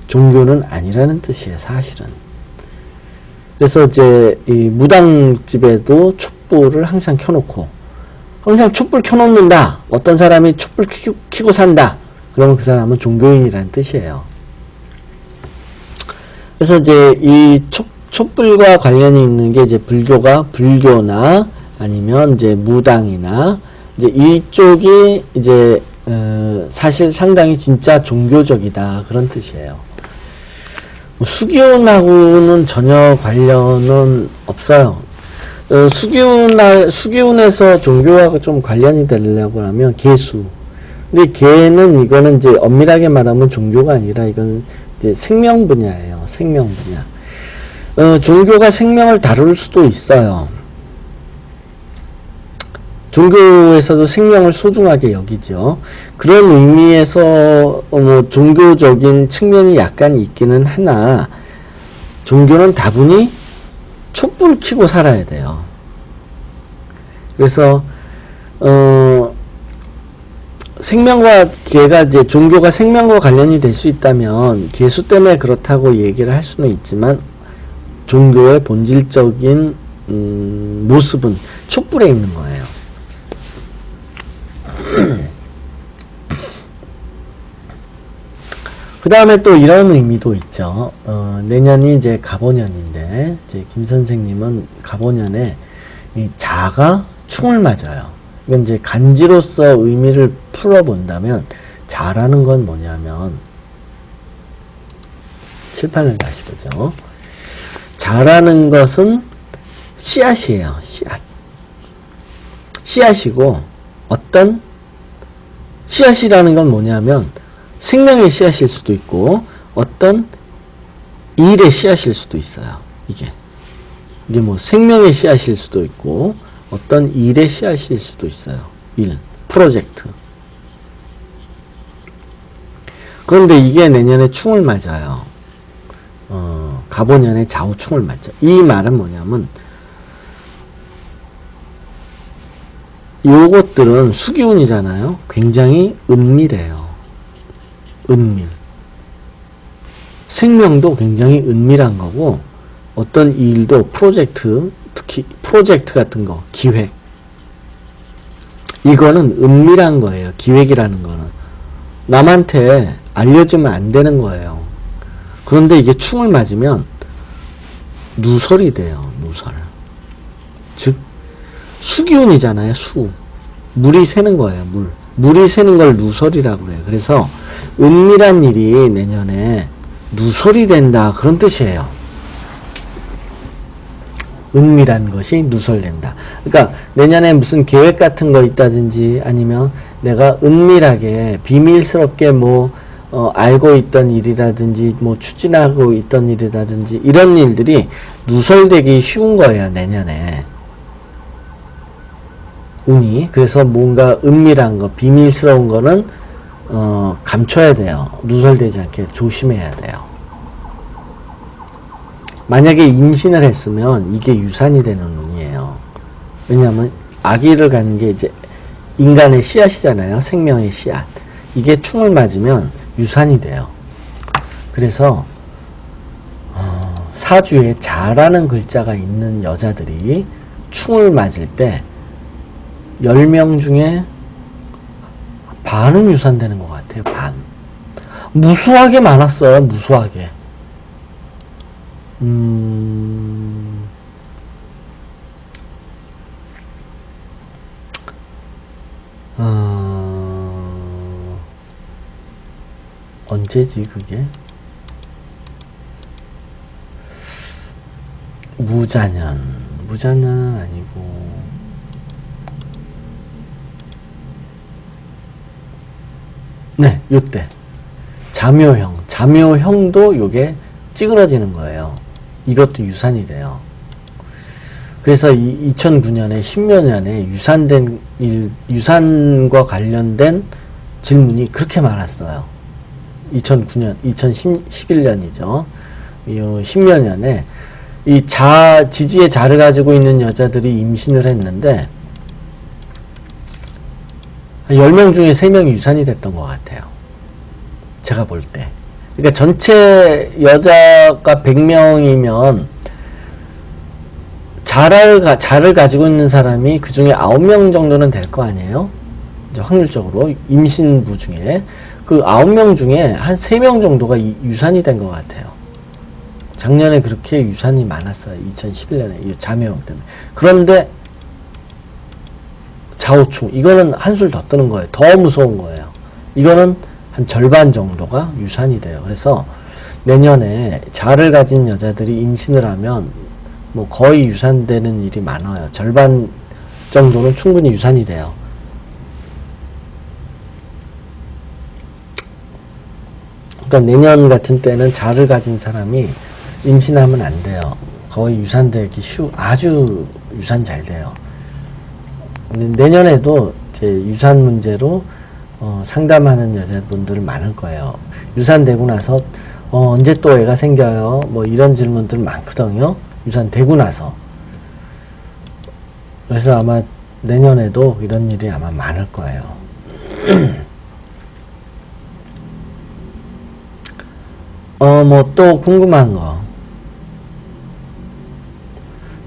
종교는 아니라는 뜻이에요. 사실은. 그래서 이제 이 무당집에도 촛불을 항상 켜놓고, 항상 촛불 켜놓는다. 어떤 사람이 촛불 켜고 산다. 그러면 그 사람은 종교인이라는 뜻이에요. 그래서 이제 이 촛불과 관련이 있는 게 이제 불교나 아니면 이제 무당이나 이제 이쪽이 이제 사실 상당히 진짜 종교적이다 그런 뜻이에요. 수기운하고는 전혀 관련은 없어요. 수기운에서 종교와 좀 관련이 되려고 하면 개수. 근데 개는 이거는 이제 엄밀하게 말하면 종교가 아니라 이건 이제 생명 분야예요. 생명 분야. 종교가 생명을 다룰 수도 있어요. 종교에서도 생명을 소중하게 여기죠. 그런 의미에서 뭐 종교적인 측면이 약간 있기는 하나, 종교는 다분히 촛불 켜고 살아야 돼요. 그래서 생명과 개가 이제 종교가 생명과 관련이 될 수 있다면 개수 때문에 그렇다고 얘기를 할 수는 있지만 종교의 본질적인 모습은 촛불에 있는 거예요. 그 다음에 또 이런 의미도 있죠. 내년이 이제 갑오년인데, 이제 김 선생님은 갑오년에 이 자가 충을 맞아요. 이건 이제 간지로서 의미를 풀어본다면, 자라는 건 뭐냐면, 칠판을 다시 보죠. 자라는 것은 씨앗이에요. 씨앗이고, 어떤 씨앗이라는 건 뭐냐면 생명의 씨앗일 수도 있고 어떤 일의 씨앗일 수도 있어요. 이게 뭐 생명의 씨앗일 수도 있고 어떤 일의 씨앗일 수도 있어요. 일, 프로젝트. 그런데 이게 내년에 충을 맞아요. 갑오년에 좌우충을 맞죠. 이 말은 뭐냐면 요것들은 수기운이잖아요. 굉장히 은밀해요. 은밀. 생명도 굉장히 은밀한 거고 어떤 일도 프로젝트, 특히 프로젝트 같은 거, 기획. 이거는 은밀한 거예요. 기획이라는 거는. 남한테 알려주면 안 되는 거예요. 그런데 이게 충을 맞으면 누설이 돼요. 누설. 즉 수기운이잖아요. 물이 새는 거예요. 물이 새는 걸 누설이라고 그래요. 그래서 은밀한 일이 내년에 누설이 된다 그런 뜻이에요. 은밀한 것이 누설된다. 그러니까 내년에 무슨 계획 같은 거 있다든지 아니면 내가 은밀하게 비밀스럽게 알고 있던 일이라든지 추진하고 있던 일이라든지 이런 일들이 누설되기 쉬운 거예요. 내년에 운이. 그래서 뭔가 은밀한 거, 비밀스러운 거는 감춰야 돼요. 누설되지 않게 조심해야 돼요. 만약에 임신을 했으면 이게 유산이 되는 운이에요. 왜냐하면 아기를 갖는 게 이제 인간의 씨앗이잖아요. 생명의 씨앗. 이게 충을 맞으면 유산이 돼요. 그래서 사주에 자라는 글자가 있는 여자들이 충을 맞을 때 10명 중에 반은 유산되는 것 같아요. 반. 무수하게 많았어요. 무수하게. 언제지 그게? 무자년 아니고 네, 요때 자묘형도 요게 찌그러지는 거예요. 이것도 유산이 돼요. 그래서 2009년에 신묘년에 유산과 관련된 질문이 그렇게 많았어요. 2011년이죠. 이 신묘년에 이 지지의 자를 가지고 있는 여자들이 임신을 했는데 10명 중에 3명이 유산이 됐던 것 같아요. 제가 볼 때. 그러니까 전체 여자가 100명이면 자를 가지고 있는 사람이 그 중에 9명 정도는 될 거 아니에요? 이제 확률적으로 임신부 중에 그 9명 중에 한 3명 정도가 유산이 된 것 같아요. 작년에 그렇게 유산이 많았어요. 2011년에 이 자묘형 때문에. 그런데 자오충 이거는 한술 더 뜨는 거예요. 더 무서운 거예요. 이거는 한 절반 정도가 유산이 돼요. 그래서 내년에 자를 가진 여자들이 임신을 하면 뭐 거의 유산되는 일이 많아요. 절반 정도는 충분히 유산이 돼요. 그러니까 내년 같은 때는 자를 가진 사람이 임신하면 안 돼요. 거의 유산되기 아주 유산 잘 돼요. 내년에도 이제 유산 문제로 상담하는 여자분들 많을 거예요. 유산되고 나서 언제 또 애가 생겨요? 뭐 이런 질문들 많거든요. 유산되고 나서. 그래서 아마 내년에도 이런 일이 아마 많을 거예요. 뭐 또 궁금한 거.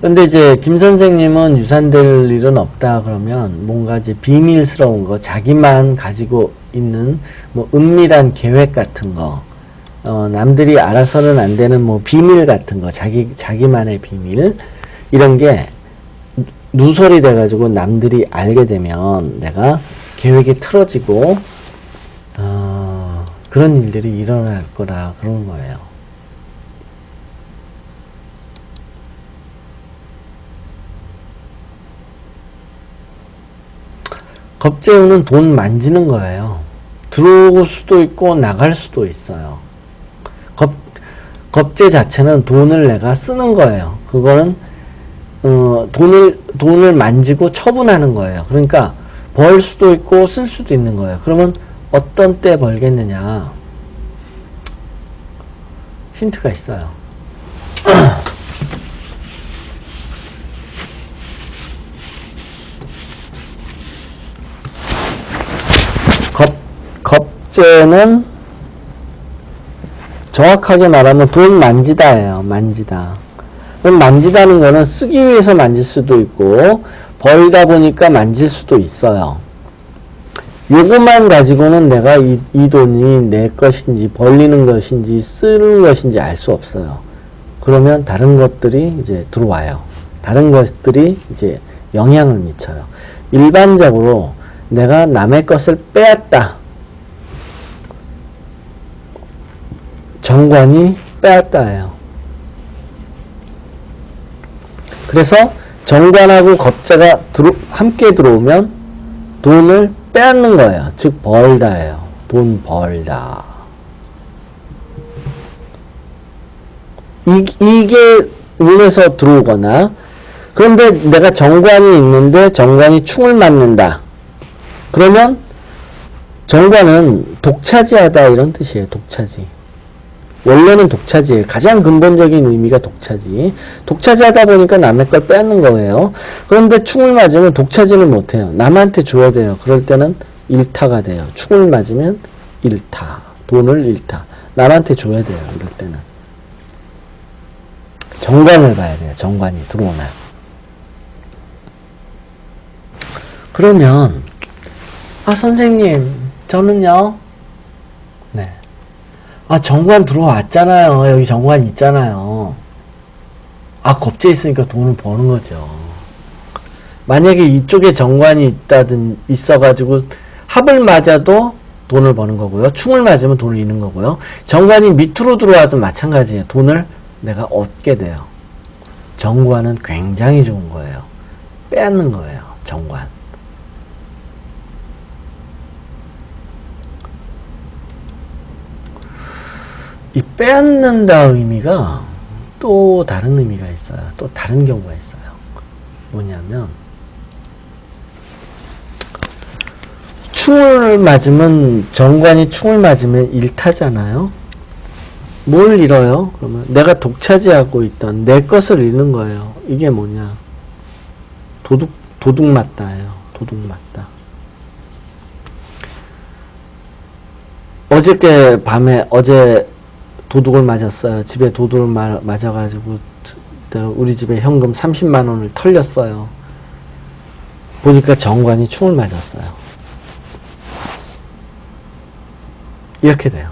근데 이제 김 선생님은 유산될 일은 없다 그러면 뭔가 이제 비밀스러운 거, 자기만 가지고 있는 뭐 은밀한 계획 같은 거, 남들이 알아서는 안 되는 뭐 비밀 같은 거, 자기만의 비밀 이런 게 누설이 돼가지고 남들이 알게 되면 내가 계획이 틀어지고 그런 일들이 일어날 거라 그런 거예요. 겁재우는 돈 만지는 거예요. 들어올 수도 있고 나갈 수도 있어요. 겁재 자체는 돈을 내가 쓰는 거예요. 그거는 돈을 만지고 처분하는 거예요. 그러니까 벌 수도 있고 쓸 수도 있는 거예요. 그러면 어떤 때 벌겠느냐? 힌트가 있어요. 겁재는 정확하게 말하면 돈 만지다예요. 만지다. 그럼 만지다는 거는 쓰기 위해서 만질 수도 있고 벌다 보니까 만질 수도 있어요. 요것만 가지고는 내가 이 돈이 내 것인지 벌리는 것인지 쓰는 것인지 알 수 없어요. 그러면 다른 것들이 이제 들어와요. 다른 것들이 이제 영향을 미쳐요. 일반적으로 내가 남의 것을 빼앗다. 정관이 빼앗다예요. 그래서 정관하고 겁재가 함께 들어오면 돈을 빼앗는 거예요. 즉 벌다예요. 돈 벌다. 이게 운에서 들어오거나 그런데 내가 정관이 있는데 정관이 충을 맞는다. 그러면 정관은 독차지하다 이런 뜻이에요. 독차지. 원래는 독차지예요. 가장 근본적인 의미가 독차지. 독차지하다 보니까 남의 걸 뺏는 거예요. 그런데 충을 맞으면 독차지는 못해요. 남한테 줘야 돼요. 그럴 때는 일타가 돼요. 충을 맞으면 일타. 돈을 일타. 남한테 줘야 돼요. 이럴 때는. 정관을 봐야 돼요. 정관이 들어오나. 그러면 선생님 저는요. 네. 정관 들어왔잖아요. 여기 정관 있잖아요. 겁재 있으니까 돈을 버는 거죠. 만약에 이쪽에 정관이 있어가지고 합을 맞아도 돈을 버는 거고요. 충을 맞으면 돈을 잃는 거고요. 정관이 밑으로 들어와도 마찬가지예요. 돈을 내가 얻게 돼요. 정관은 굉장히 좋은 거예요. 빼앗는 거예요. 정관. 이 빼앗는다 의미가 또 다른 의미가 있어요. 또 다른 경우가 있어요. 뭐냐면 충을 맞으면 정관이 충을 맞으면 일타잖아요. 뭘 잃어요? 그러면 내가 독차지하고 있던 내 것을 잃는 거예요. 이게 뭐냐? 도둑 맞다예요. 도둑 맞다. 어제 도둑을 맞았어요. 집에 도둑을 맞아가지고 우리 집에 현금 30만 원을 털렸어요. 보니까 정관이 충을 맞았어요. 이렇게 돼요.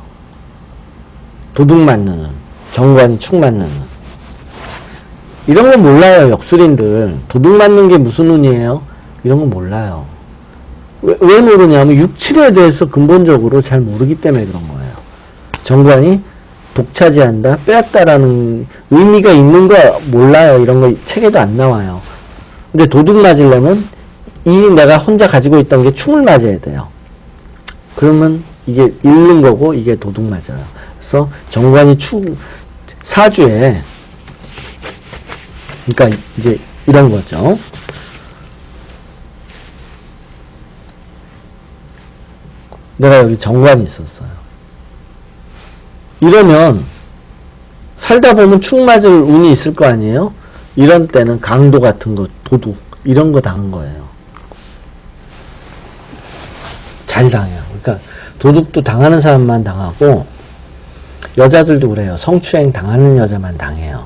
도둑 맞는 운, 정관이 충 맞는 운. 이런 거 몰라요. 역술인들. 도둑 맞는 게 무슨 운이에요? 이런 거 몰라요. 왜 모르냐면 육칠에 대해서 근본적으로 잘 모르기 때문에 그런 거예요. 정관이 독차지한다, 빼앗다라는 의미가 있는 거 몰라요. 이런 거 책에도 안 나와요. 근데 도둑 맞으려면 내가 혼자 가지고 있던 게 충을 맞아야 돼요. 그러면 이게 잃는 거고 이게 도둑 맞아요. 그래서 정관이 사주에 그러니까 이제 이런 거죠. 내가 여기 정관이 있었어요. 이러면 살다 보면 충 맞을 운이 있을 거 아니에요? 이런 때는 강도 같은 거, 도둑 이런 거 당한 거예요. 잘 당해요. 그러니까 도둑도 당하는 사람만 당하고 여자들도 그래요. 성추행 당하는 여자만 당해요.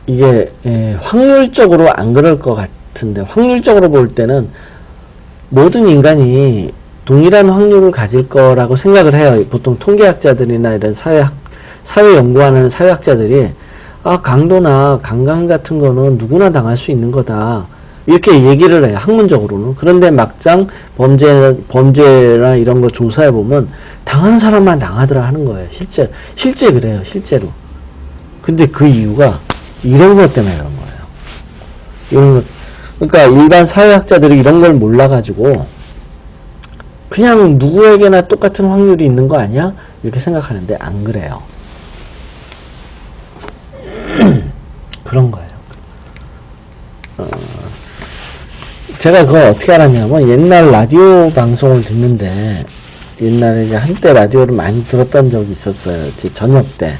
이게 확률적으로 안 그럴 것 같은데 확률적으로 볼 때는 모든 인간이 동일한 확률을 가질 거라고 생각을 해요. 보통 통계학자들이나 이런 사회 연구하는 사회학자들이 강도나 강간 같은 거는 누구나 당할 수 있는 거다. 이렇게 얘기를 해요. 학문적으로는. 그런데 막상 범죄나 이런 거 조사해 보면 당하는 사람만 당하더라 하는 거예요. 실제 그래요. 실제로. 근데 그 이유가 이런 것 때문에 그런 거예요. 이런 것. 그러니까 일반 사회학자들이 이런 걸 몰라가지고 그냥 누구에게나 똑같은 확률이 있는 거 아니야? 이렇게 생각하는데 안 그래요. 그런 거예요. 제가 그걸 어떻게 알았냐면 옛날 라디오 방송을 듣는데 옛날에 이제 한때 라디오를 많이 들었던 적이 있었어요. 제 저녁 때.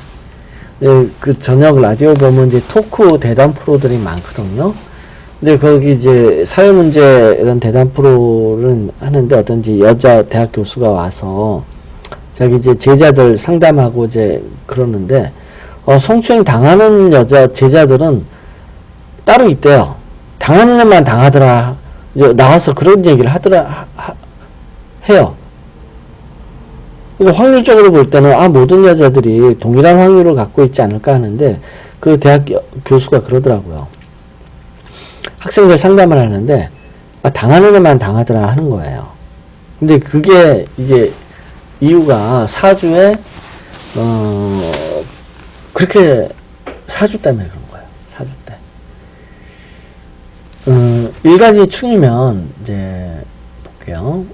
그 저녁 라디오 보면 이제 토크 대담 프로들이 많거든요. 근데 거기 이제 사회문제 이런 대담 프로를 하는데 어떤 이제 여자 대학 교수가 와서 자기 이제 제자들 상담하고 이제 그러는데 성추행 당하는 여자 제자들은 따로 있대요. 당하는 애만 당하더라. 이제 나와서 그런 얘기를 해요. 그러니까 확률적으로 볼 때는 모든 여자들이 동일한 확률을 갖고 있지 않을까 하는데 그 대학 교수가 그러더라고요. 학생들 상담을 하는데 당하는 애만 당하더라 하는 거예요. 근데 그게 이제 이유가 사주에 그렇게 사주 때문에 그런 거예요. 사주 때. 일간이 충이면 이제 볼게요.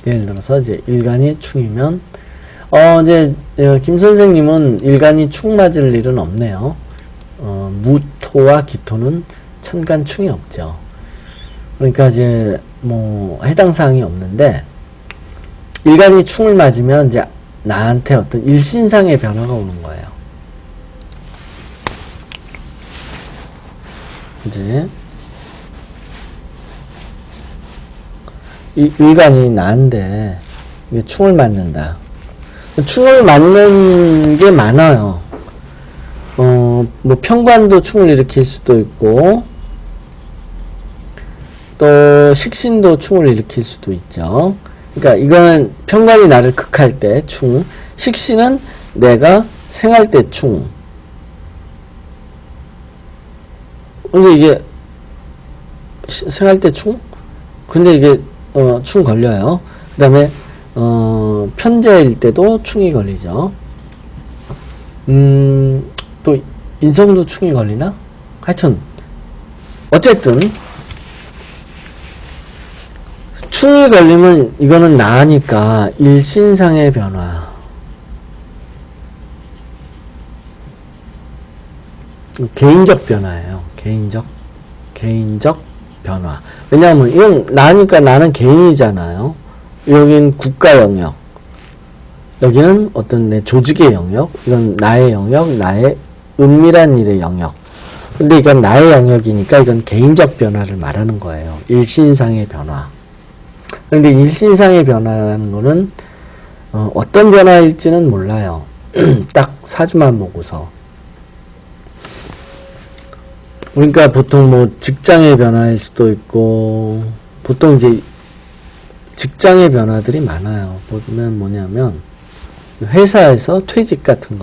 예를 들어서 이제 일간이 충이면 이제 김 선생님은 일간이 충 맞을 일은 없네요. 무토와 기토는 천간충이 없죠. 그러니까 이제 뭐 해당 사항이 없는데, 일간이 충을 맞으면 이제 나한테 어떤 일신상의 변화가 오는 거예요. 이제 일간이 나한테 이게 충을 맞는다. 충을 맞는 게 많아요. 뭐 편관도 충을 일으킬 수도 있고, 또 식신도 충을 일으킬 수도 있죠. 그러니까 이거는 편관이 나를 극할 때 충, 식신은 내가 생할 때 충. 근데 이게 생할 때 충? 근데 이게 충 걸려요. 그 다음에 편재일 때도 충이 걸리죠. 또 인성도 충이 걸리나? 하여튼 어쨌든 충이 걸리면 이거는 나니까 일신상의 변화. 개인적 변화예요. 개인적 변화. 왜냐하면 이건 나니까 나는 개인이잖아요. 여긴 국가 영역, 여기는 어떤 내 조직의 영역, 이건 나의 영역, 나의 은밀한 일의 영역. 근데 이건 나의 영역이니까 이건 개인적 변화를 말하는 거예요. 일신상의 변화. 그런데 일신상의 변화라는 거는 어떤 변화일지는 몰라요. 딱 사주만 보고서. 그러니까 보통 뭐 직장의 변화일 수도 있고, 보통 이제 직장의 변화들이 많아요. 보면 뭐냐면 회사에서 퇴직 같은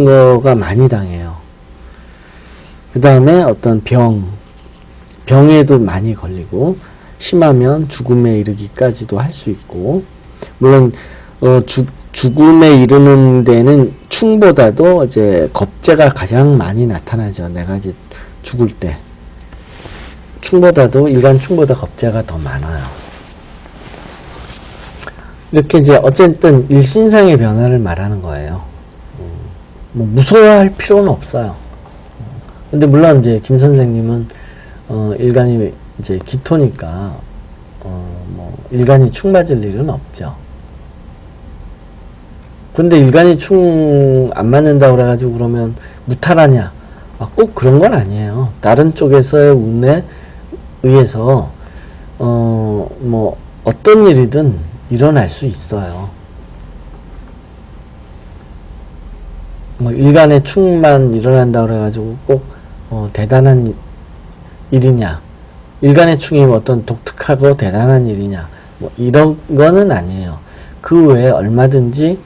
거가 많이 당해요. 그 다음에 어떤 병에도 많이 걸리고, 심하면 죽음에 이르기까지도 할 수 있고, 물론 죽음에 이르는 데는 충보다도 이제 겁재가 가장 많이 나타나죠. 내가 이제 죽을 때 충보다도, 일간 충보다 겁재가 더 많아요. 이렇게 이제 어쨌든 일신상의 변화를 말하는 거예요. 뭐 무서워할 필요는 없어요. 근데 물론 이제 김 선생님은 일간이 이제 기토니까 뭐 일간이 충 맞을 일은 없죠. 근데 일간이 충 안 맞는다고 그래가지고 그러면 무탈하냐? 꼭 그런 건 아니에요. 다른 쪽에서의 운에 의해서 뭐 어떤 일이든 일어날 수 있어요. 뭐 일간의 충만 일어난다고 그래가지고 꼭 대단한 일이냐? 일간의 충이 어떤 독특하고 대단한 일이냐? 뭐 이런 거는 아니에요. 그 외에 얼마든지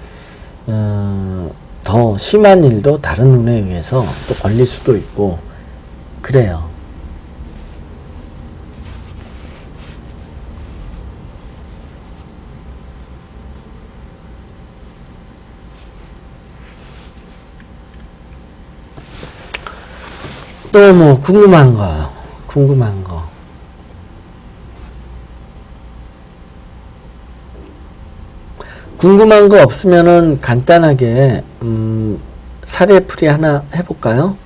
더 심한 일도 다른 운에 의해서 또 걸릴 수도 있고 그래요. 또 뭐 궁금한 거 없으면은 간단하게 사례풀이 하나 해볼까요?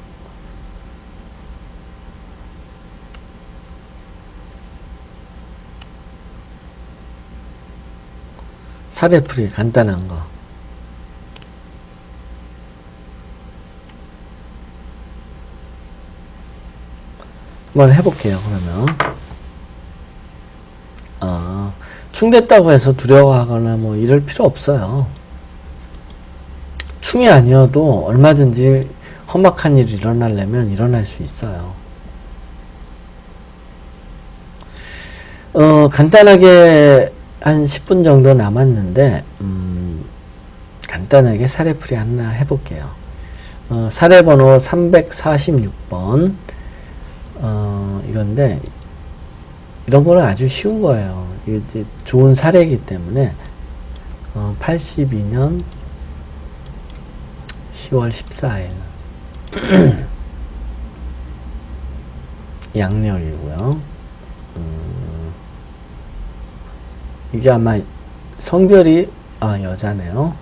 사례풀이 간단한 거. 한번 해볼게요. 그러면 충됐다고 해서 두려워하거나 뭐 이럴 필요 없어요. 충이 아니어도 얼마든지 험악한 일이 일어나려면 일어날 수 있어요. 간단하게 한 10분 정도 남았는데 간단하게 사례풀이 하나 해볼게요. 사례번호 346번 이건데 이런 거는 아주 쉬운 거예요. 이게 이제 좋은 사례이기 때문에 82년 10월 14일 양력이고요. 이게 아마 성별이 여자네요.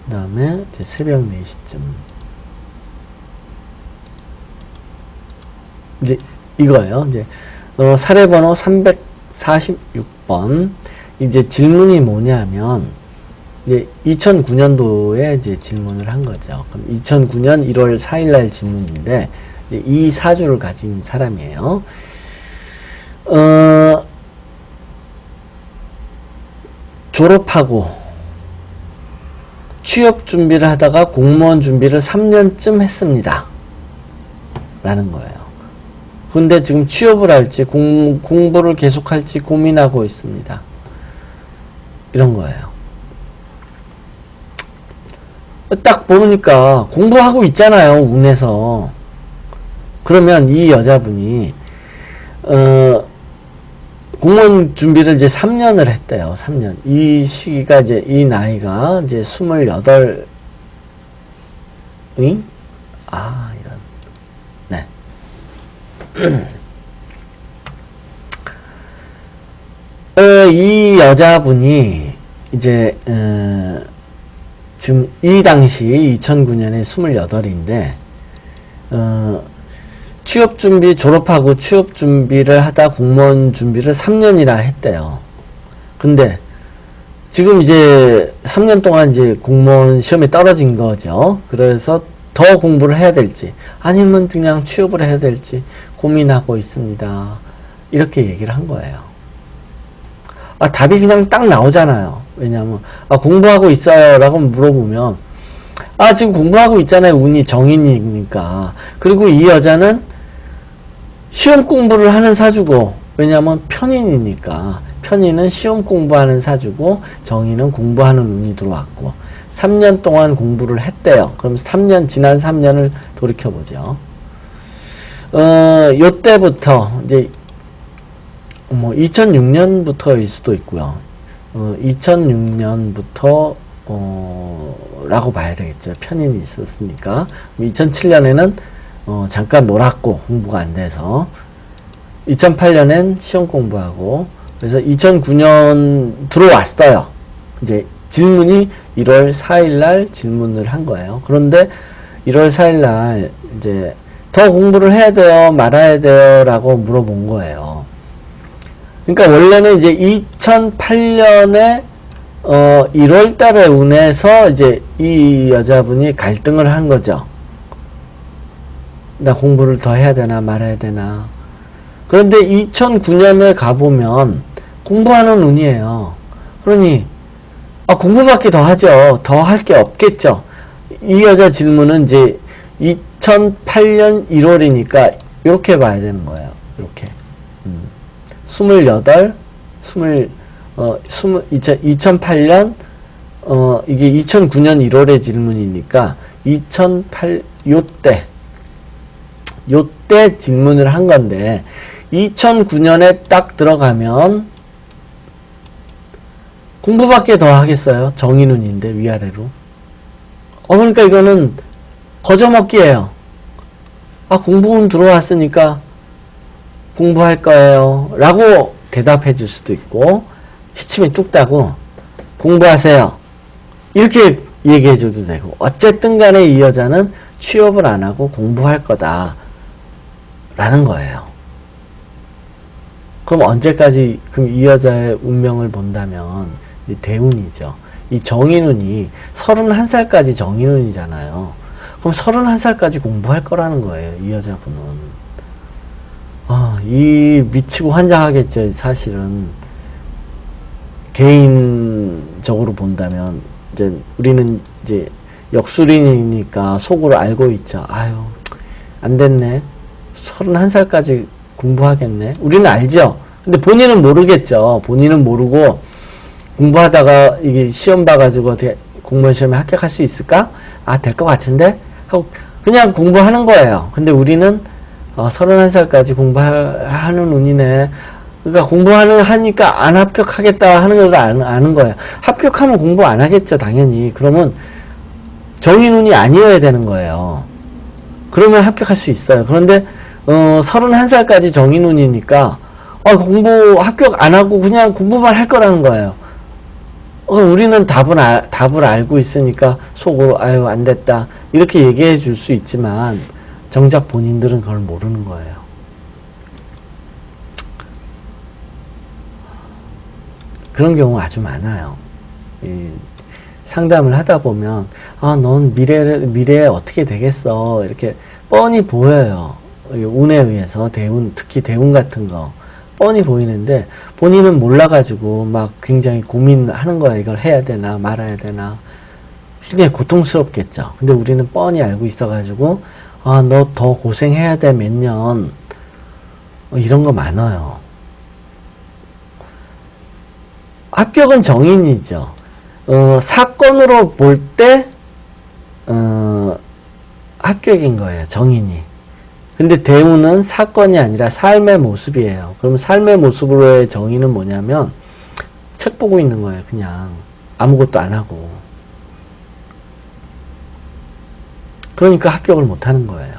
그 다음에 새벽 4시쯤 이제 이거예요. 이제 사례번호 346번. 이제 질문이 뭐냐면 이제 2009년도에 이제 질문을 한 거죠. 그럼 2009년 1월 4일 날 질문인데 이제 이 사주를 가진 사람이에요. 졸업하고 취업 준비를 하다가 공무원 준비를 3년쯤 했습니다. 라는 거예요. 근데 지금 취업을 할지 공부를 계속할지 고민하고 있습니다. 이런 거예요. 딱 보니까 공부하고 있잖아요. 운에서. 그러면 이 여자분이 공무원 준비를 이제 3년을 했대요. 3년. 이 시기가 이제 이 나이가 이제 28. 응? 아, 이런. 네. 이 여자분이 이제 지금 이 당시 2009년에 28인데 취업 준비 졸업하고 취업 준비를 하다 공무원 준비를 3년이나 했대요. 근데 지금 이제 3년 동안 이제 공무원 시험에 떨어진 거죠. 그래서 더 공부를 해야 될지 아니면 그냥 취업을 해야 될지 고민하고 있습니다. 이렇게 얘기를 한 거예요. 답이 그냥 딱 나오잖아요. 왜냐면 공부하고 있어요 라고 물어보면 지금 공부하고 있잖아요. 운이 정인이니까. 그리고 이 여자는 시험 공부를 하는 사주고, 왜냐면 편인이니까. 편인은 시험 공부하는 사주고 정인은 공부하는 운이 들어왔고 3년 동안 공부를 했대요. 그럼 지난 3년을 돌이켜보죠. 요때부터 이제 2006년부터일 수도 있고요. 2006년부터 라고 봐야 되겠죠. 편인이 있었으니까. 2007년에는 잠깐 놀았고 공부가 안 돼서 2008년엔 시험 공부하고 그래서 2009년 들어왔어요. 이제 질문이 1월 4일 날 질문을 한 거예요. 그런데 1월 4일 날 이제 더 공부를 해야 돼요, 말아야 돼요 라고 물어본 거예요. 그러니까 원래는 이제 2008년에 1월 달에 운에서 이제 이 여자분이 갈등을 한 거죠. 나 공부를 더 해야 되나 말아야 되나. 그런데 2009년에 가보면 공부하는 운이에요. 그러니 공부밖에 더 하죠. 더 할 게 없겠죠. 이 여자 질문은 이제 2008년 1월이니까 이렇게 봐야 되는 거예요. 이렇게 28, 2008년 이게 2009년 1월의 질문이니까 요때 질문을 한 건데 2009년에 딱 들어가면 공부밖에 더 하겠어요. 정인운인데 위아래로. 그러니까 이거는 거저먹기예요. 공부운 들어왔으니까 공부할 거예요 라고 대답해 줄 수도 있고 시침이 뚝 따고 공부하세요 이렇게 얘기해 줘도 되고 어쨌든 간에 이 여자는 취업을 안 하고 공부할 거다 라는 거예요. 그럼 언제까지 그럼 이 여자의 운명을 본다면 이 대운이죠. 이 정인운이 31살까지 정인운이잖아요. 그럼 31살까지 공부할 거라는 거예요. 이 여자분은. 이 미치고 환장하겠죠. 사실은 개인적으로 본다면 이제 우리는 이제 역술인이니까 속으로 알고 있죠. 안 됐네. 31살까지 공부하겠네. 우리는 알죠. 근데 본인은 모르겠죠. 본인은 모르고 공부하다가 이게 시험 봐가지고 어떻게 공무원 시험에 합격할 수 있을까? 될 것 같은데? 하고 그냥 공부하는 거예요. 근데 우리는 31살까지 공부하는 운이네. 그러니까 하니까 안 합격하겠다 하는 걸 아는 거예요. 합격하면 공부 안 하겠죠, 당연히. 그러면 정인운이 아니어야 되는 거예요. 그러면 합격할 수 있어요. 그런데 31살까지 정인운이니까 공부 합격 안 하고 그냥 공부만 할 거라는 거예요. 우리는 답을 알고 있으니까 속으로 안 됐다 이렇게 얘기해 줄 수 있지만 정작 본인들은 그걸 모르는 거예요. 그런 경우 아주 많아요. 이 상담을 하다 보면, 아, 넌 미래에 어떻게 되겠어. 이렇게 뻔히 보여요. 운에 의해서, 특히 대운 같은 거. 뻔히 보이는데, 본인은 몰라가지고 막 굉장히 고민하는 거야. 이걸 해야 되나, 말아야 되나. 굉장히 고통스럽겠죠. 근데 우리는 뻔히 알고 있어가지고, 아, 너 더 고생해야 돼, 몇 년. 이런 거 많아요. 합격은 정인이죠. 사건으로 볼 때, 합격인 거예요. 정인이. 근데 대우는 사건이 아니라 삶의 모습이에요. 그럼 삶의 모습으로의 정의는 뭐냐면 책 보고 있는 거예요. 그냥 아무것도 안 하고. 그러니까 합격을 못 하는 거예요.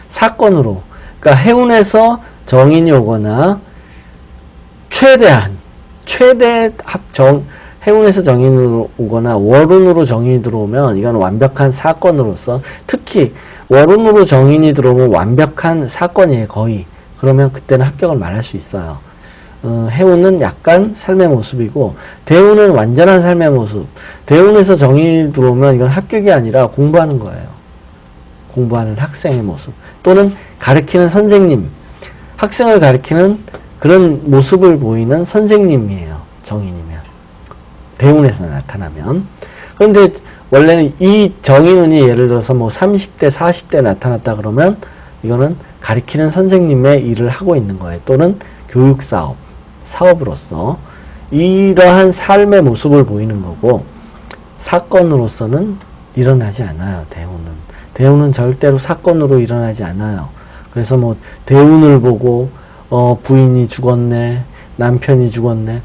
사건으로. 그러니까 해운에서 정인이 오거나 해운에서 정인으로 오거나 월운으로 정인이 들어오면 이건 완벽한 사건으로서, 특히 월운으로 정인이 들어오면 완벽한 사건이에요. 거의. 그러면 그때는 합격을 말할 수 있어요. 해운은 약간 삶의 모습이고 대운은 완전한 삶의 모습. 대운에서 정인이 들어오면 이건 합격이 아니라 공부하는 거예요. 공부하는 학생의 모습. 또는 가르치는 선생님. 학생을 가르치는 그런 모습을 보이는 선생님이에요. 정인이면. 대운에서 나타나면. 그런데 원래는 이 정인운이 예를 들어서 뭐 30대, 40대 나타났다 그러면 이거는 가르치는 선생님의 일을 하고 있는 거예요. 또는 교육사업, 사업으로서 이러한 삶의 모습을 보이는 거고, 사건으로서는 일어나지 않아요. 대운은 절대로 사건으로 일어나지 않아요. 그래서 뭐 대운을 보고 부인이 죽었네, 남편이 죽었네,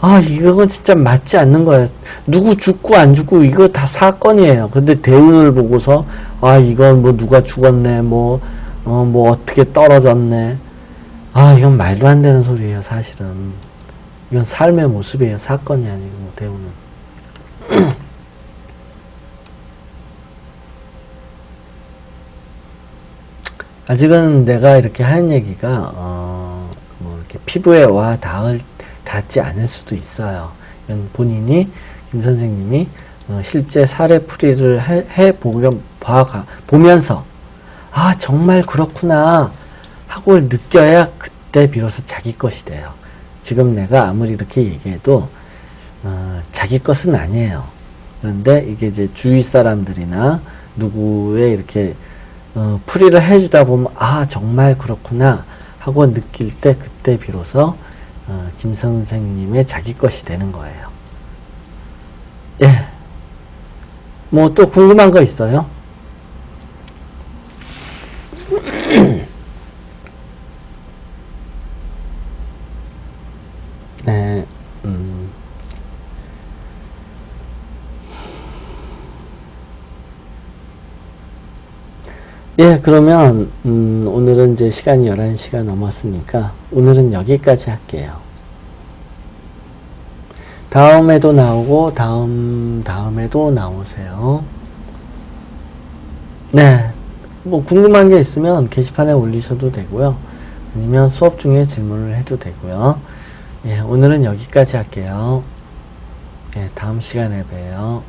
아, 이건 진짜 맞지 않는 거예요. 누구 죽고 안 죽고 이거 다 사건이에요. 근데 대운을 보고서, 아, 이건 뭐 누가 죽었네, 뭐 어떻게 떨어졌네. 아, 이건 말도 안 되는 소리예요, 사실은. 이건 삶의 모습이에요. 사건이 아니고, 대운은. 아직은 내가 이렇게 하는 얘기가, 뭐 이렇게 피부에 닿지 않을 수도 있어요. 이건 본인이, 김 선생님이 실제 사례풀이를 보면서 아, 정말 그렇구나 하고 느껴야 그때 비로소 자기 것이 돼요. 지금 내가 아무리 이렇게 얘기해도 자기 것은 아니에요. 그런데 이게 이제 주위 사람들이나 누구의 이렇게 풀이를 해주다 보면 아, 정말 그렇구나 하고 느낄 때 그때 비로소 김 선생님의 자기 것이 되는 거예요. 예. 뭐 또 궁금한 거 있어요? 네. 예, 그러면 오늘은 이제 시간이 11시가 넘었으니까 오늘은 여기까지 할게요. 다음에도 나오고 다음에도 나오세요. 네, 뭐 궁금한 게 있으면 게시판에 올리셔도 되고요. 아니면 수업 중에 질문을 해도 되고요. 예, 오늘은 여기까지 할게요. 예, 다음 시간에 봬요.